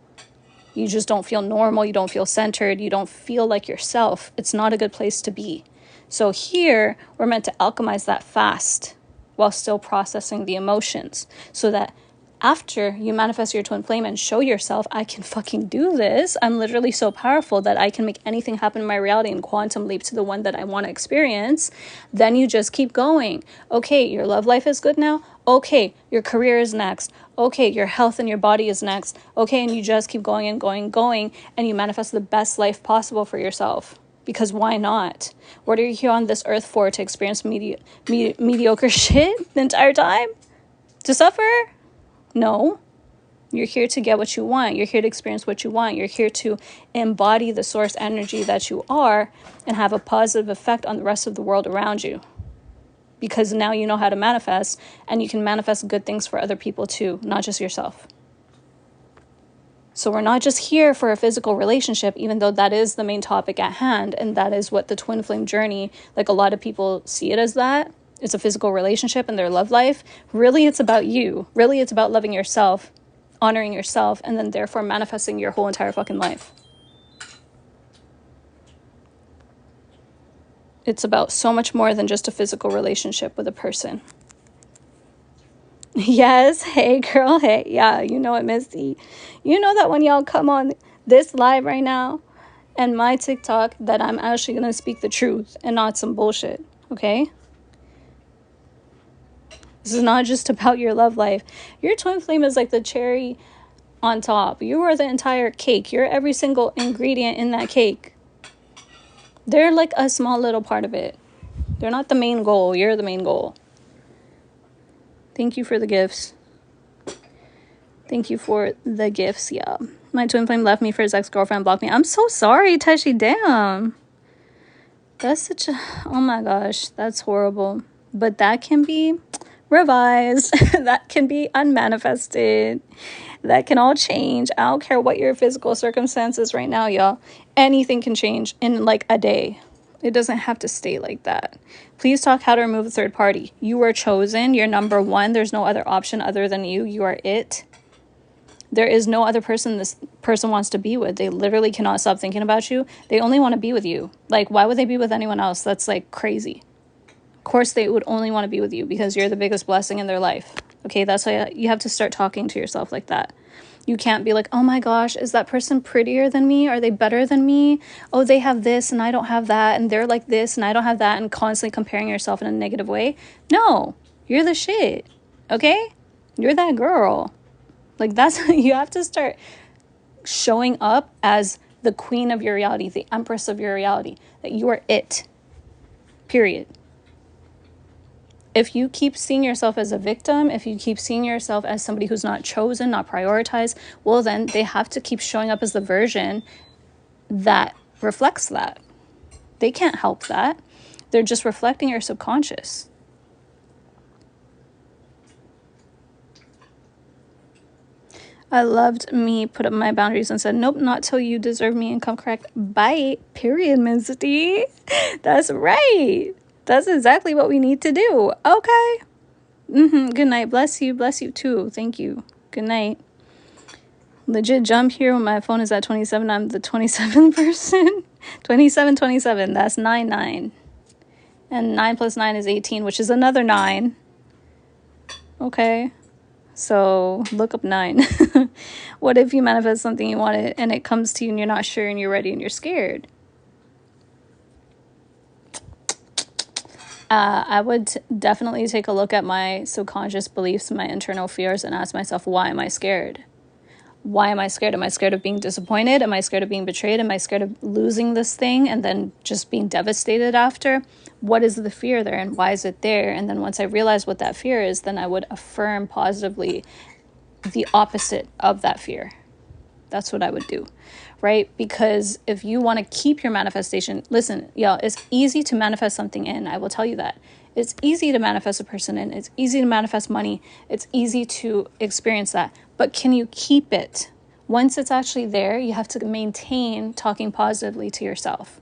You just don't feel normal. You don't feel centered. You don't feel like yourself. It's not a good place to be. So here, we're meant to alchemize that fast while still processing the emotions, so that after you manifest your twin flame and show yourself, I can fucking do this. I'm literally so powerful that I can make anything happen in my reality and quantum leap to the one that I want to experience. Then you just keep going. Okay, your love life is good now. Okay, your career is next. Okay, your health and your body is next. Okay, and you just keep going and going and going, and you manifest the best life possible for yourself. Because why not? What are you here on this earth for? To experience mediocre shit the entire time? To suffer? No, you're here to get what you want. You're here to experience what you want. You're here to embody the source energy that you are and have a positive effect on the rest of the world around you. Because now you know how to manifest, and you can manifest good things for other people too, not just yourself. So we're not just here for a physical relationship, even though that is the main topic at hand. And that is what the twin flame journey, like a lot of people see it as that. It's a physical relationship in their love life. Really, it's about you. Really, it's about loving yourself, honoring yourself, and then therefore manifesting your whole entire fucking life. It's about so much more than just a physical relationship with a person. Yes, hey girl, hey. Yeah, you know it, Missy. You know that when y'all come on this live right now and my TikTok, that I'm actually going to speak the truth and not some bullshit, okay? This is not just about your love life. Your twin flame is like the cherry on top. You are the entire cake. You're every single ingredient in that cake. They're like a small little part of it. They're not the main goal. You're the main goal. Thank you for the gifts. Thank you for the gifts, yeah. My twin flame left me for his ex-girlfriend, blocked me. I'm so sorry, Teshi. Damn. That's such a... Oh my gosh. That's horrible. But that can be revised. That can be unmanifested. That can all change. I don't care what your physical circumstances right now, y'all. Anything can change in like a day. It doesn't have to stay like that. Please talk how to remove a third party. You are chosen. You're number one. There's no other option other than you. You are it. There is no other person this person wants to be with. They literally cannot stop thinking about you. They only want to be with you. Like, why would they be with anyone else? That's like crazy. Of course, they would only want to be with you because you're the biggest blessing in their life. Okay, that's why you have to start talking to yourself like that. You can't be like, oh my gosh, is that person prettier than me? Are they better than me? Oh, they have this and I don't have that. And they're like this and I don't have that. And constantly comparing yourself in a negative way. No, you're the shit. Okay? You're that girl. Like, that's, you have to start showing up as the queen of your reality, the empress of your reality, that you are it. Period. If you keep seeing yourself as a victim, if you keep seeing yourself as somebody who's not chosen, not prioritized, well, then they have to keep showing up as the version that reflects that. They can't help that. They're just reflecting your subconscious. I loved me, put up my boundaries and said, nope, not till you deserve me and come correct. Bye. Period, Ms. D. That's right. That's exactly what we need to do. Okay. Good night. Bless you. Bless you too. Thank you. Good night. Legit jump here when my phone is at 27. I'm the 27th person. 27. That's 9. And 9 plus 9 is 18, which is another 9. Okay. So look up 9. What if you manifest something you want and it comes to you and you're not sure and you're ready and you're scared? I would definitely take a look at my subconscious beliefs and my internal fears and ask myself, why am I scared? Why am I scared? Am I scared of being disappointed? Am I scared of being betrayed? Am I scared of losing this thing and then just being devastated after? What is the fear there and why is it there? And then once I realize what that fear is, then I would affirm positively the opposite of that fear. That's what I would do, right? Because if you want to keep your manifestation, listen, y'all, it's easy to manifest something in. I will tell you that. It's easy to manifest a person in. It's easy to manifest money. It's easy to experience that. But can you keep it? Once it's actually there, you have to maintain talking positively to yourself.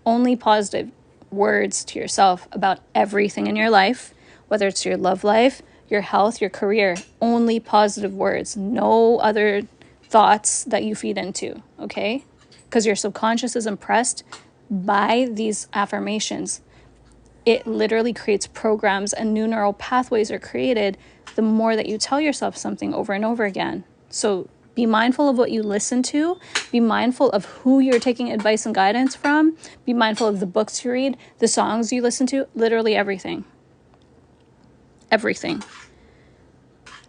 Only positive words to yourself about everything in your life, whether it's your love life, your health, your career. Only positive words. No other thoughts that you feed into, okay? Because your subconscious is impressed by these affirmations. It literally creates programs and new neural pathways are created the more that you tell yourself something over and over again. So be mindful of what you listen to. Be mindful of who you're taking advice and guidance from. Be mindful of the books you read, the songs you listen to, literally everything. Everything.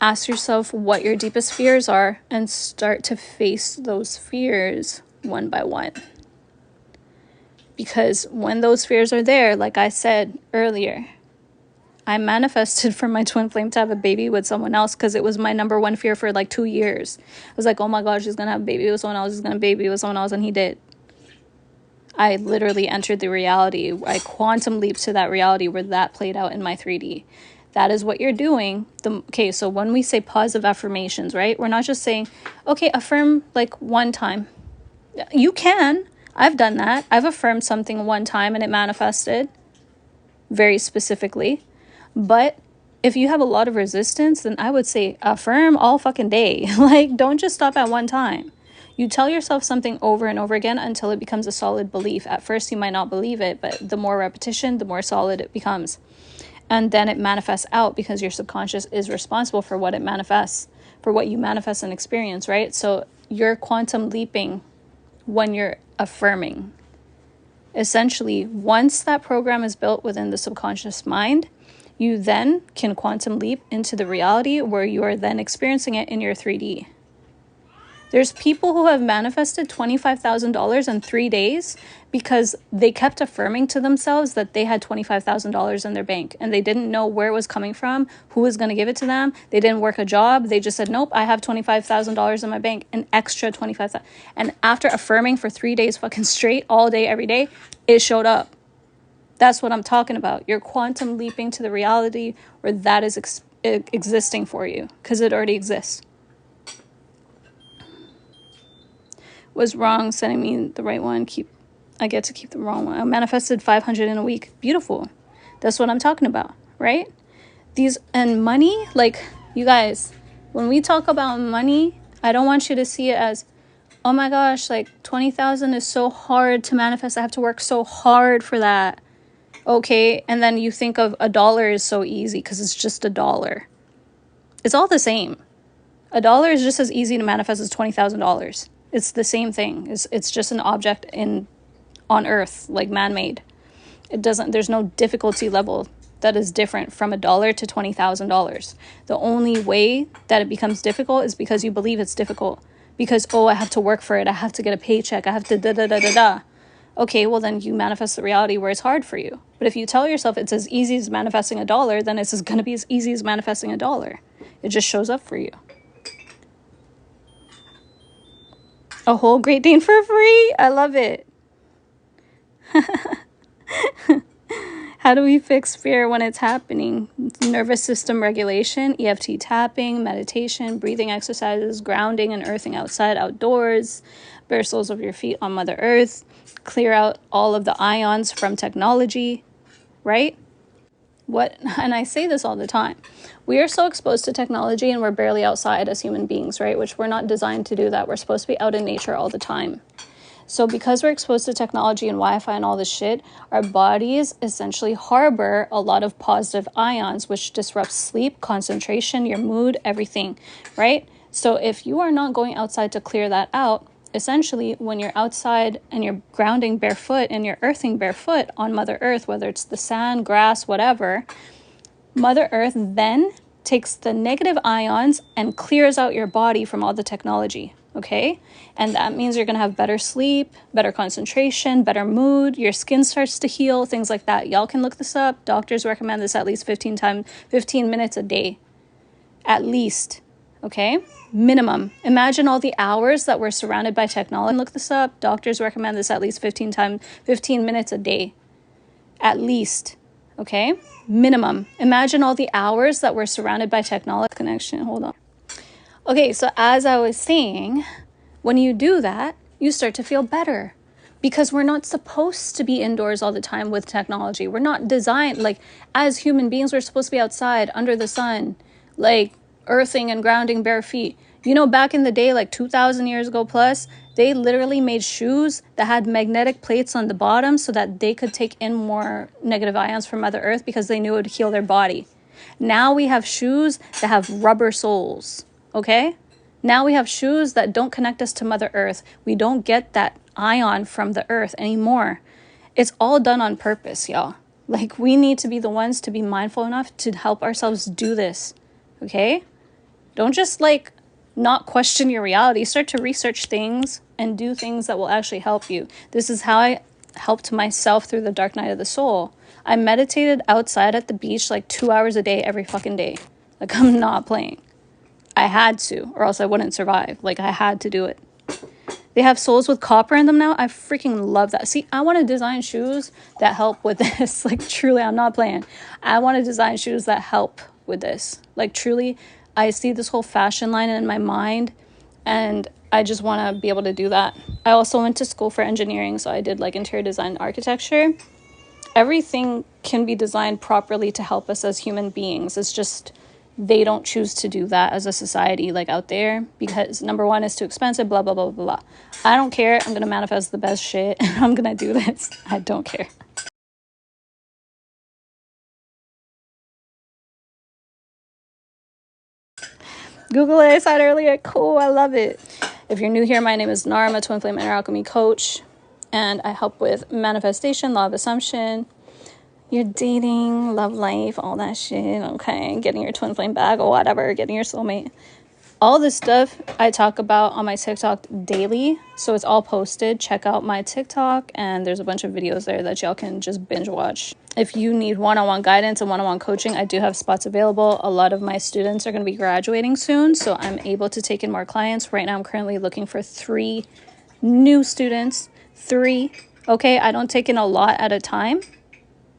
Ask yourself what your deepest fears are and start to face those fears one by one. Because when those fears are there, like I said earlier, I manifested for my twin flame to have a baby with someone else because it was my number one fear for like 2 years. I was like, oh my gosh, he's going to have a baby with someone else. He's going to have a baby with someone else. And he did. I literally entered the reality. I quantum leaped to that reality where that played out in my 3D. That is what you're doing. Okay, so when we say positive affirmations, right? We're not just saying, okay, affirm like one time. You can. I've done that. I've affirmed something one time and it manifested very specifically. But if you have a lot of resistance, then I would say affirm all fucking day. Like, don't just stop at one time. You tell yourself something over and over again until it becomes a solid belief. At first, you might not believe it, but the more repetition, the more solid it becomes. And then it manifests out because your subconscious is responsible for what it manifests, for what you manifest and experience, right? So you're quantum leaping when you're affirming. Essentially, once that program is built within the subconscious mind, you then can quantum leap into the reality where you are then experiencing it in your 3D. There's people who have manifested $25,000 in 3 days because they kept affirming to themselves that they had $25,000 in their bank and they didn't know where it was coming from, who was going to give it to them. They didn't work a job. They just said, nope, I have $25,000 in my bank, an extra $25,000. And after affirming for 3 days fucking straight, all day, every day, it showed up. That's what I'm talking about. You're quantum leaping to the reality where that is existing for you because it already exists. Was wrong sending me the right one. I get to keep the wrong one. I manifested 500 in a week. Beautiful. That's what I'm talking about, right? And money, like, you guys, when we talk about money, I don't want you to see it as, oh my gosh, like 20,000 is so hard to manifest. I have to work so hard for that. Okay, and then you think of $1 is so easy because it's just $1. It's all the same. $1 is just as easy to manifest as $20,000. It's the same thing. It's just an object on Earth, like man-made. There's no difficulty level that is different from $1 to $20,000. The only way that it becomes difficult is because you believe it's difficult. Because, oh, I have to work for it. I have to get a paycheck. I have to da-da-da-da-da. Okay, well then you manifest the reality where it's hard for you. But if you tell yourself it's as easy as manifesting $1, then it's going to be as easy as manifesting $1. It just shows up for you. A whole Great Dane for free? I love it. How do we fix fear when it's happening? Nervous system regulation, EFT tapping, meditation, breathing exercises, grounding and earthing outside, outdoors, bare soles of your feet on Mother Earth, clear out all of the ions from technology, right? And I say this all the time. We are so exposed to technology and we're barely outside as human beings, right? Which we're not designed to do that. We're supposed to be out in nature all the time. So because we're exposed to technology and Wi-Fi and all this shit, our bodies essentially harbor a lot of positive ions, which disrupts sleep, concentration, your mood, everything, right? So if you are not going outside to clear that out, essentially when you're outside and you're grounding barefoot and you're earthing barefoot on Mother Earth, whether it's the sand, grass, whatever, Mother Earth then takes the negative ions and clears out your body from all the technology, okay? And that means you're gonna have better sleep, better concentration, better mood, your skin starts to heal, things like that. Y'all can look this up. Doctors recommend this at least 15 minutes a day, at least, okay? Minimum. Imagine all the hours that we're surrounded by technology. Look this up. Doctors recommend this at least 15 minutes a day, at least. Okay, minimum. Imagine all the hours that we're surrounded by technology. Connection, hold on. Okay, so as I was saying, when you do that, you start to feel better, because we're not supposed to be indoors all the time with technology. We're not designed, like, as human beings, we're supposed to be outside under the sun, like earthing and grounding bare feet. You know, back in the day, like 2,000 years ago plus, they literally made shoes that had magnetic plates on the bottom so that they could take in more negative ions from Mother Earth, because they knew it would heal their body. Now we have shoes that have rubber soles, okay? Now we have shoes that don't connect us to Mother Earth. We don't get that ion from the earth anymore. It's all done on purpose, y'all. Like, we need to be the ones to be mindful enough to help ourselves do this, okay? Don't just, like, not question your reality. Start to research things and do things that will actually help you. This is how I helped myself through the dark night of the soul. I meditated outside at the beach like 2 hours a day every fucking day. Like, I'm not playing. I had to, or else I wouldn't survive. Like, I had to do it. They have soles with copper in them now. I freaking love that. See, I want to design shoes that help with this. Like, truly, I'm not playing. I want to design shoes that help with this. Like, truly, I see this whole fashion line in my mind, and I just want to be able to do that. I also went to school for engineering, so I did like interior design and architecture. Everything can be designed properly to help us as human beings. It's just they don't choose to do that as a society, like, out there, because number one, it's too expensive, blah, blah, blah, blah, blah. I don't care. I'm going to manifest the best shit, and I'm going to do this. I don't care. Google it, I said earlier. Cool, I love it. If you're new here, my name is Nara. I'm a Twin Flame Inner Alchemy coach, and I help with manifestation, law of assumption, your dating, love life, all that shit, okay? Getting your twin flame back or whatever, getting your soulmate. All this stuff I talk about on my TikTok daily, so it's all posted. Check out my TikTok, and there's a bunch of videos there that y'all can just binge watch. If you need one-on-one guidance and one-on-one coaching, I do have spots available. A lot of my students are going to be graduating soon, so I'm able to take in more clients. Right now, I'm currently looking for 3 new students. 3, okay? I don't take in a lot at a time.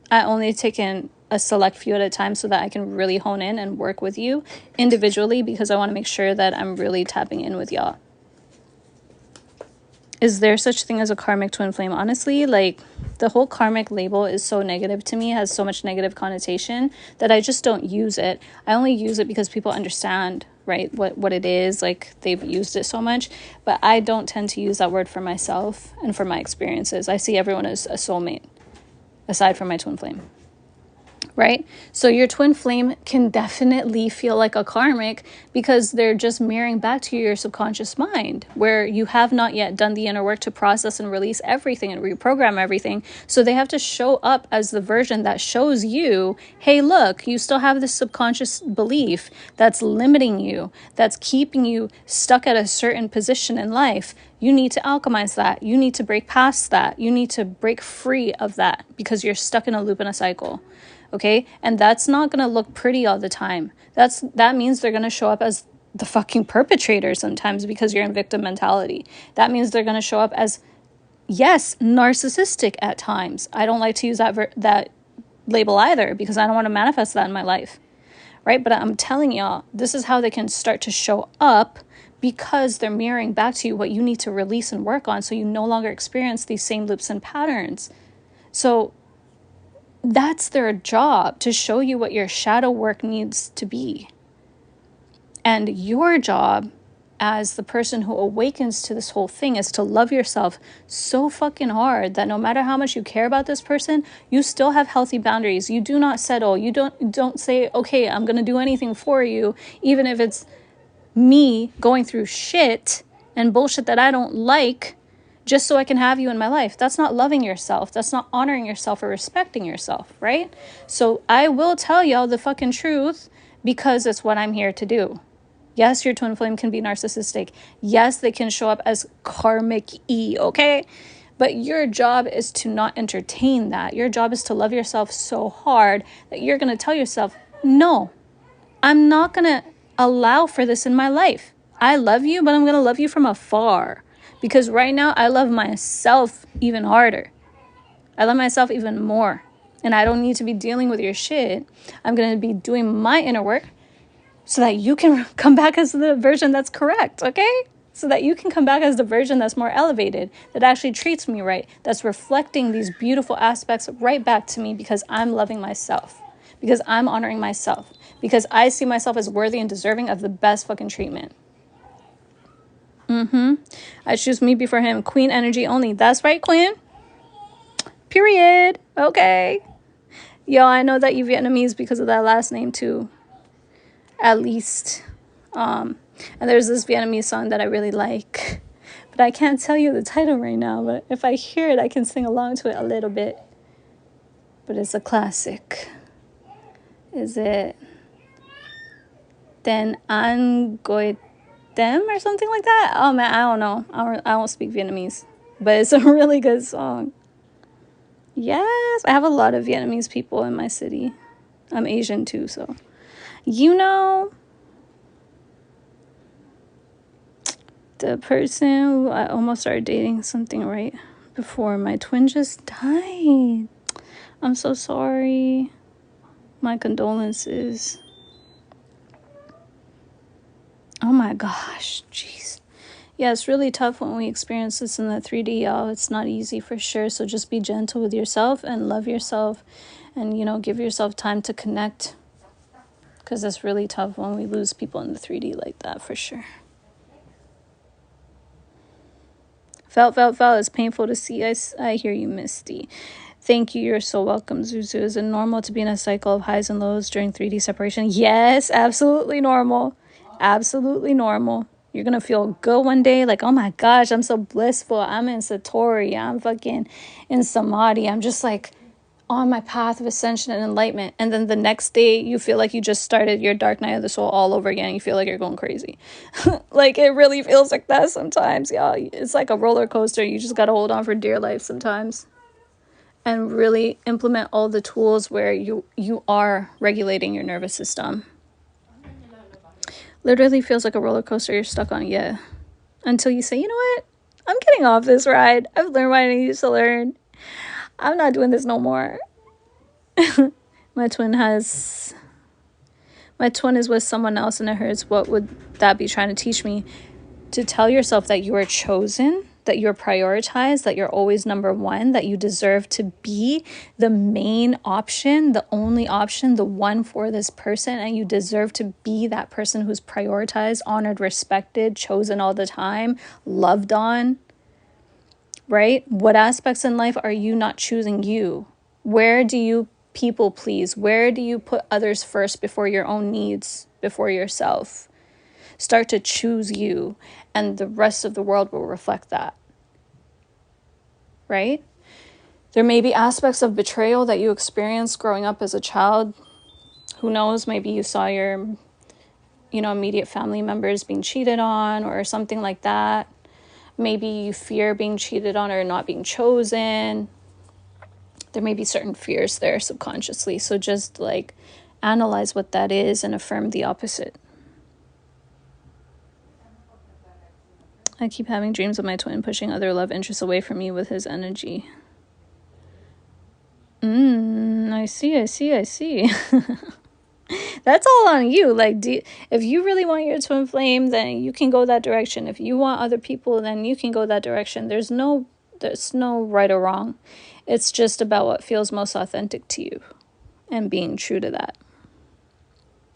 I only take in a select few at a time so that I can really hone in and work with you individually, because I want to make sure that I'm really tapping in with y'all. Is there such thing as a karmic twin flame? Honestly, like, the whole karmic label is so negative to me, has so much negative connotation that I just don't use it. I only use it because people understand, right, what it is. Like, they've used it so much, but I don't tend to use that word for myself and for my experiences. I see everyone as a soulmate, aside from my twin flame, right? So your twin flame can definitely feel like a karmic, because they're just mirroring back to your subconscious mind, where you have not yet done the inner work to process and release everything and reprogram everything. So they have to show up as the version that shows you, hey, look, you still have this subconscious belief that's limiting you, that's keeping you stuck at a certain position in life. You need to alchemize that. You need to break past that. You need to break free of that, because you're stuck in a loop and a cycle. Okay? And that's not going to look pretty all the time. That means they're going to show up as the fucking perpetrator sometimes, because you're in victim mentality. That means they're going to show up as, yes, narcissistic at times. I don't like to use that label either, because I don't want to manifest that in my life. Right? But I'm telling y'all, this is how they can start to show up, because they're mirroring back to you what you need to release and work on, so you no longer experience these same loops and patterns. So that's their job, to show you what your shadow work needs to be. And your job as the person who awakens to this whole thing is to love yourself so fucking hard that no matter how much you care about this person, you still have healthy boundaries. You do not settle. You don't say, okay, I'm going to do anything for you, even if it's me going through shit and bullshit that I don't like, just so I can have you in my life. That's not loving yourself. That's not honoring yourself or respecting yourself, right? So I will tell y'all the fucking truth. because it's what I'm here to do. Yes, your twin flame can be narcissistic. Yes, they can show up as karmic E, okay? But your job is to not entertain that. Your job is to love yourself so hard that you're going to tell yourself, no, I'm not going to allow for this in my life. I love you, but I'm going to love you from afar. Because right now, I love myself even harder. I love myself even more. And I don't need to be dealing with your shit. I'm going to be doing my inner work so that you can come back as the version that's correct, okay? So that you can come back as the version that's more elevated, that actually treats me right, that's reflecting these beautiful aspects right back to me because I'm loving myself, because I'm honoring myself, because I see myself as worthy and deserving of the best fucking treatment. I choose me before him. Queen energy only. That's right, Queen. Period. Okay. Yo, I know that you're Vietnamese because of that last name too. At least. And there's this Vietnamese song that I really like. But I can't tell you the title right now. But if I hear it, I can sing along to it a little bit. But it's a classic. Is it Then An Goi Them or something like that? Oh man, I don't know. I don't speak Vietnamese. But it's a really good song. Yes, I have a lot of Vietnamese people in my city. I'm Asian too, so. You know, the person who I almost started dating something right before my twin just died. I'm so sorry. My condolences. Oh my gosh, jeez. Yeah, it's really tough when we experience this in the 3D, y'all. It's not easy for sure. So just be gentle with yourself and love yourself and, you know, give yourself time to connect. Because it's really tough when we lose people in the 3D like that, for sure. Felt. It's painful to see. I hear you, Misty. Thank you. You're so welcome, Zuzu. Is it normal to be in a cycle of highs and lows during 3D separation? Yes, absolutely normal. Absolutely normal. You're going to feel good one day, like, oh my gosh, I'm so blissful. I'm in Satori. I'm fucking in Samadhi. I'm just like on my path of ascension and enlightenment. And then the next day, you feel like you just started your dark night of the soul all over again. You feel like you're going crazy. Like, it really feels like that sometimes, y'all. It's like a roller coaster. You just got to hold on for dear life sometimes. And really implement all the tools where you are regulating your nervous system. Literally feels like a roller coaster you're stuck on, yeah. Until you say, you know what? I'm getting off this ride. I've learned what I need to learn. I'm not doing this no more. My twin is with someone else and it hurts. What would that be trying to teach me? To tell yourself that you are chosen, that you're prioritized, that you're always number one, that you deserve to be the main option, the only option, the one for this person, and you deserve to be that person who's prioritized, honored, respected, chosen all the time, loved on, right? What aspects in life are you not choosing you? Where do you people please? Where do you put others first before your own needs, before yourself? Start to choose you, and the rest of the world will reflect that, right? There may be aspects of betrayal that you experienced growing up as a child. Who knows? Maybe you saw your, immediate family members being cheated on or something like that. Maybe you fear being cheated on or not being chosen. There may be certain fears there subconsciously. So just analyze what that is and affirm the opposite. I keep having dreams of my twin pushing other love interests away from me with his energy. I see. That's all on you. If you really want your twin flame, then you can go that direction. If you want other people, then you can go that direction. There's no right or wrong. It's just about what feels most authentic to you and being true to that.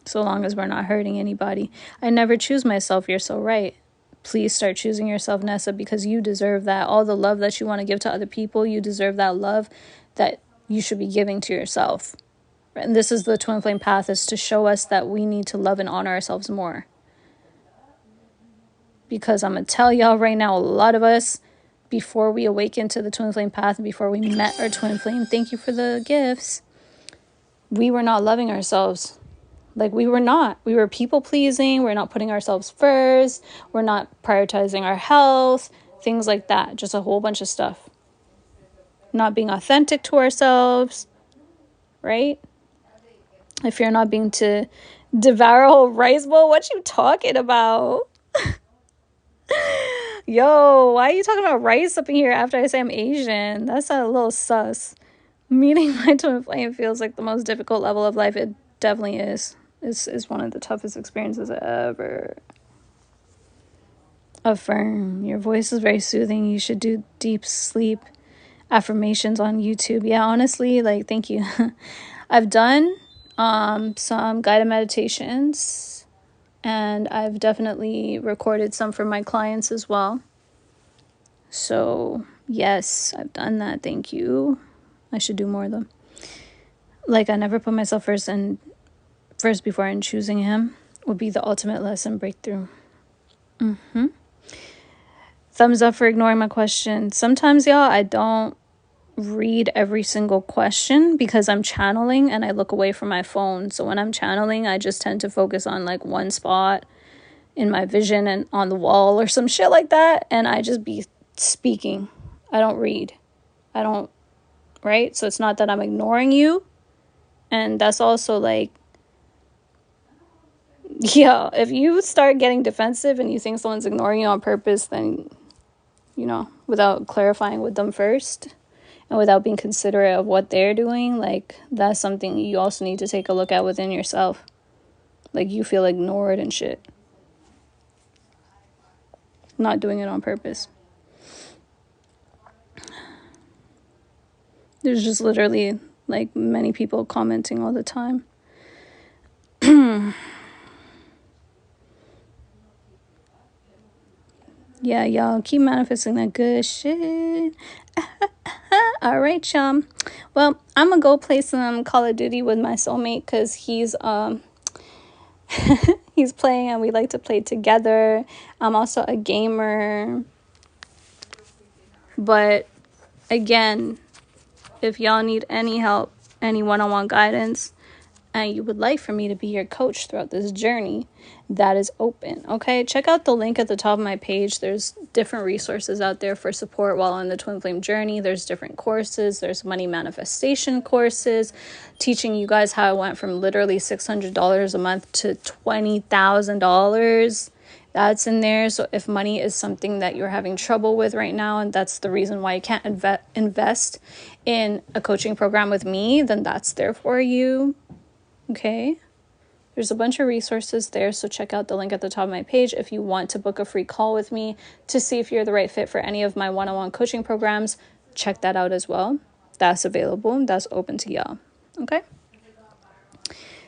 So long as we're not hurting anybody. I never choose myself. You're so right. Please start choosing yourself, Nessa, because you deserve that. All the love that you want to give to other people, you deserve that love that you should be giving to yourself. And this is the twin flame path, is to show us that we need to love and honor ourselves more. Because I'm going to tell y'all right now, a lot of us, before we awaken to the twin flame path, and before we met our twin flame, thank you for the gifts, we were not loving ourselves. Like, we were people pleasing. We're not putting ourselves first. We're not prioritizing our health, things like that. Just a whole bunch of stuff. Not being authentic to ourselves, right? If you're not being to devour a whole rice bowl, what you talking about? Yo, why are you talking about rice up in here after I say I'm Asian? That's a little sus. Meeting my twin flame feels like the most difficult level of life. It definitely is. It's one of the toughest experiences ever. Affirm. Your voice is very soothing. You should do deep sleep affirmations on YouTube. Yeah, honestly, like, thank you. I've done some guided meditations, and I've definitely recorded some for my clients as well. So, yes, I've done that. Thank you. I should do more of them. Like, I never put myself first before in choosing him would be the ultimate lesson breakthrough. Thumbs up for ignoring my question. Sometimes, y'all, I don't read every single question because I'm channeling and I look away from my phone. So when I'm channeling, I just tend to focus on like one spot in my vision and on the wall or some shit like that, and I just be speaking. I don't read. I don't, right? So it's not that I'm ignoring you. And that's also like, yeah, if you start getting defensive and you think someone's ignoring you on purpose, then, you know, without clarifying with them first and without being considerate of what they're doing, like, that's something you also need to take a look at within yourself. Like, you feel ignored and shit. Not doing it on purpose. There's just literally, like, many people commenting all the time. Yeah, y'all, keep manifesting that good shit. All right, y'all. Well, I'm gonna go play some Call of Duty with my soulmate because he's he's playing and we like to play together. I'm also a gamer. But again, if y'all need any help, any one-on-one guidance, and you would like for me to be your coach throughout this journey, that is open. Okay, check out the link at the top of my page. There's different resources out there for support while on the twin flame journey. There's different courses. There's money manifestation courses teaching you guys how I went from literally $600 a month to $20,000. That's in there. So if money is something that you're having trouble with right now, and that's the reason why you can't invest in a coaching program with me, then that's there for you. Okay, there's a bunch of resources there, so check out the link at the top of my page if you want to book a free call with me to see if you're the right fit for any of my one-on-one coaching programs. Check that out as well. That's available. That's open to y'all. Okay,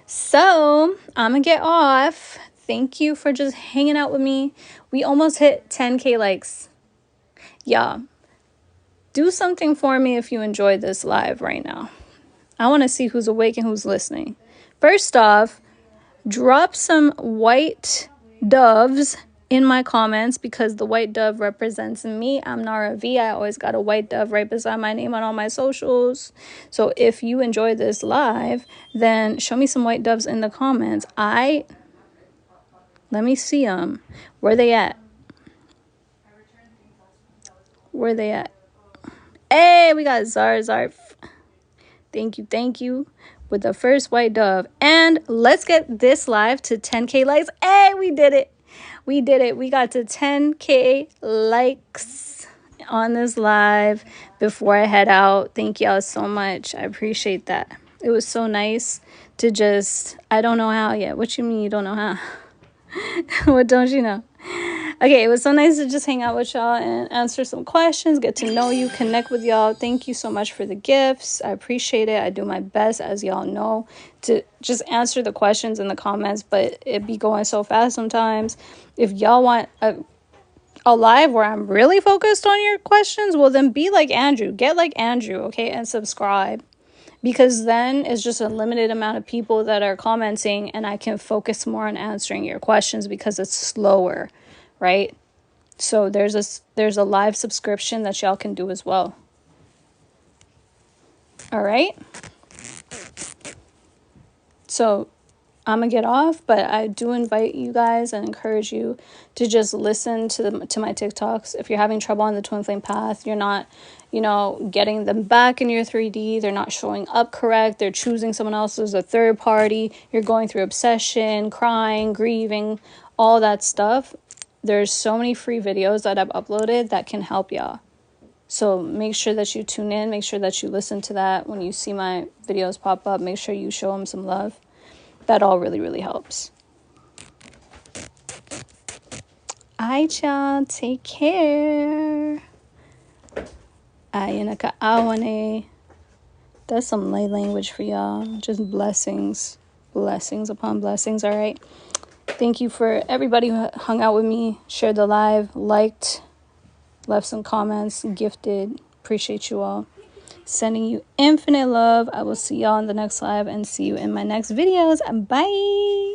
so I'm gonna get off. Thank you for just hanging out with me. We almost hit 10K likes. Yeah, do something for me if you enjoyed this live right now. I want to see who's awake and who's listening. First off, drop some white doves in my comments because the white dove represents me. I'm Nara V. I always got a white dove right beside my name on all my socials. So if you enjoy this live, then show me some white doves in the comments. Let me see them. Where they at? Where they at? Hey, we got Zarf. Thank you. With the first white dove. And let's get this live to 10K likes. Hey, we did it. We got to 10K likes on this live before I head out. Thank y'all so much. I appreciate that. It was so nice to just, I don't know how yet. What you mean you don't know how? What don't you know? Okay, it was so nice to just hang out with y'all and answer some questions, get to know you, connect with y'all. Thank you so much for the gifts. I appreciate it. I do my best, as y'all know, to just answer the questions in the comments, but it be going so fast sometimes. If y'all want a live where I'm really focused on your questions, well, then be like Andrew. Get like Andrew, okay, and subscribe. Because then it's just a limited amount of people that are commenting and I can focus more on answering your questions because it's slower, right? So there's a live subscription that y'all can do as well. All right? So I'm gonna get off, but I do invite you guys and encourage you to just listen to my TikToks. If you're having trouble on the twin flame path, you're not, getting them back in your 3D, they're not showing up correct, they're choosing someone else as a third party, you're going through obsession, crying, grieving, all that stuff. There's so many free videos that I've uploaded that can help y'all. So make sure that you tune in, make sure that you listen to that. When you see my videos pop up, make sure you show them some love. That all really, really helps. Alright, y'all. Take care. Ayanaka awane. That's some lay language for y'all. Just blessings. Blessings upon blessings. Alright. Thank you for everybody who hung out with me, shared the live, liked, left some comments, gifted. Appreciate you all. Sending you infinite love. I will see y'all in the next live and see you in my next videos. Bye.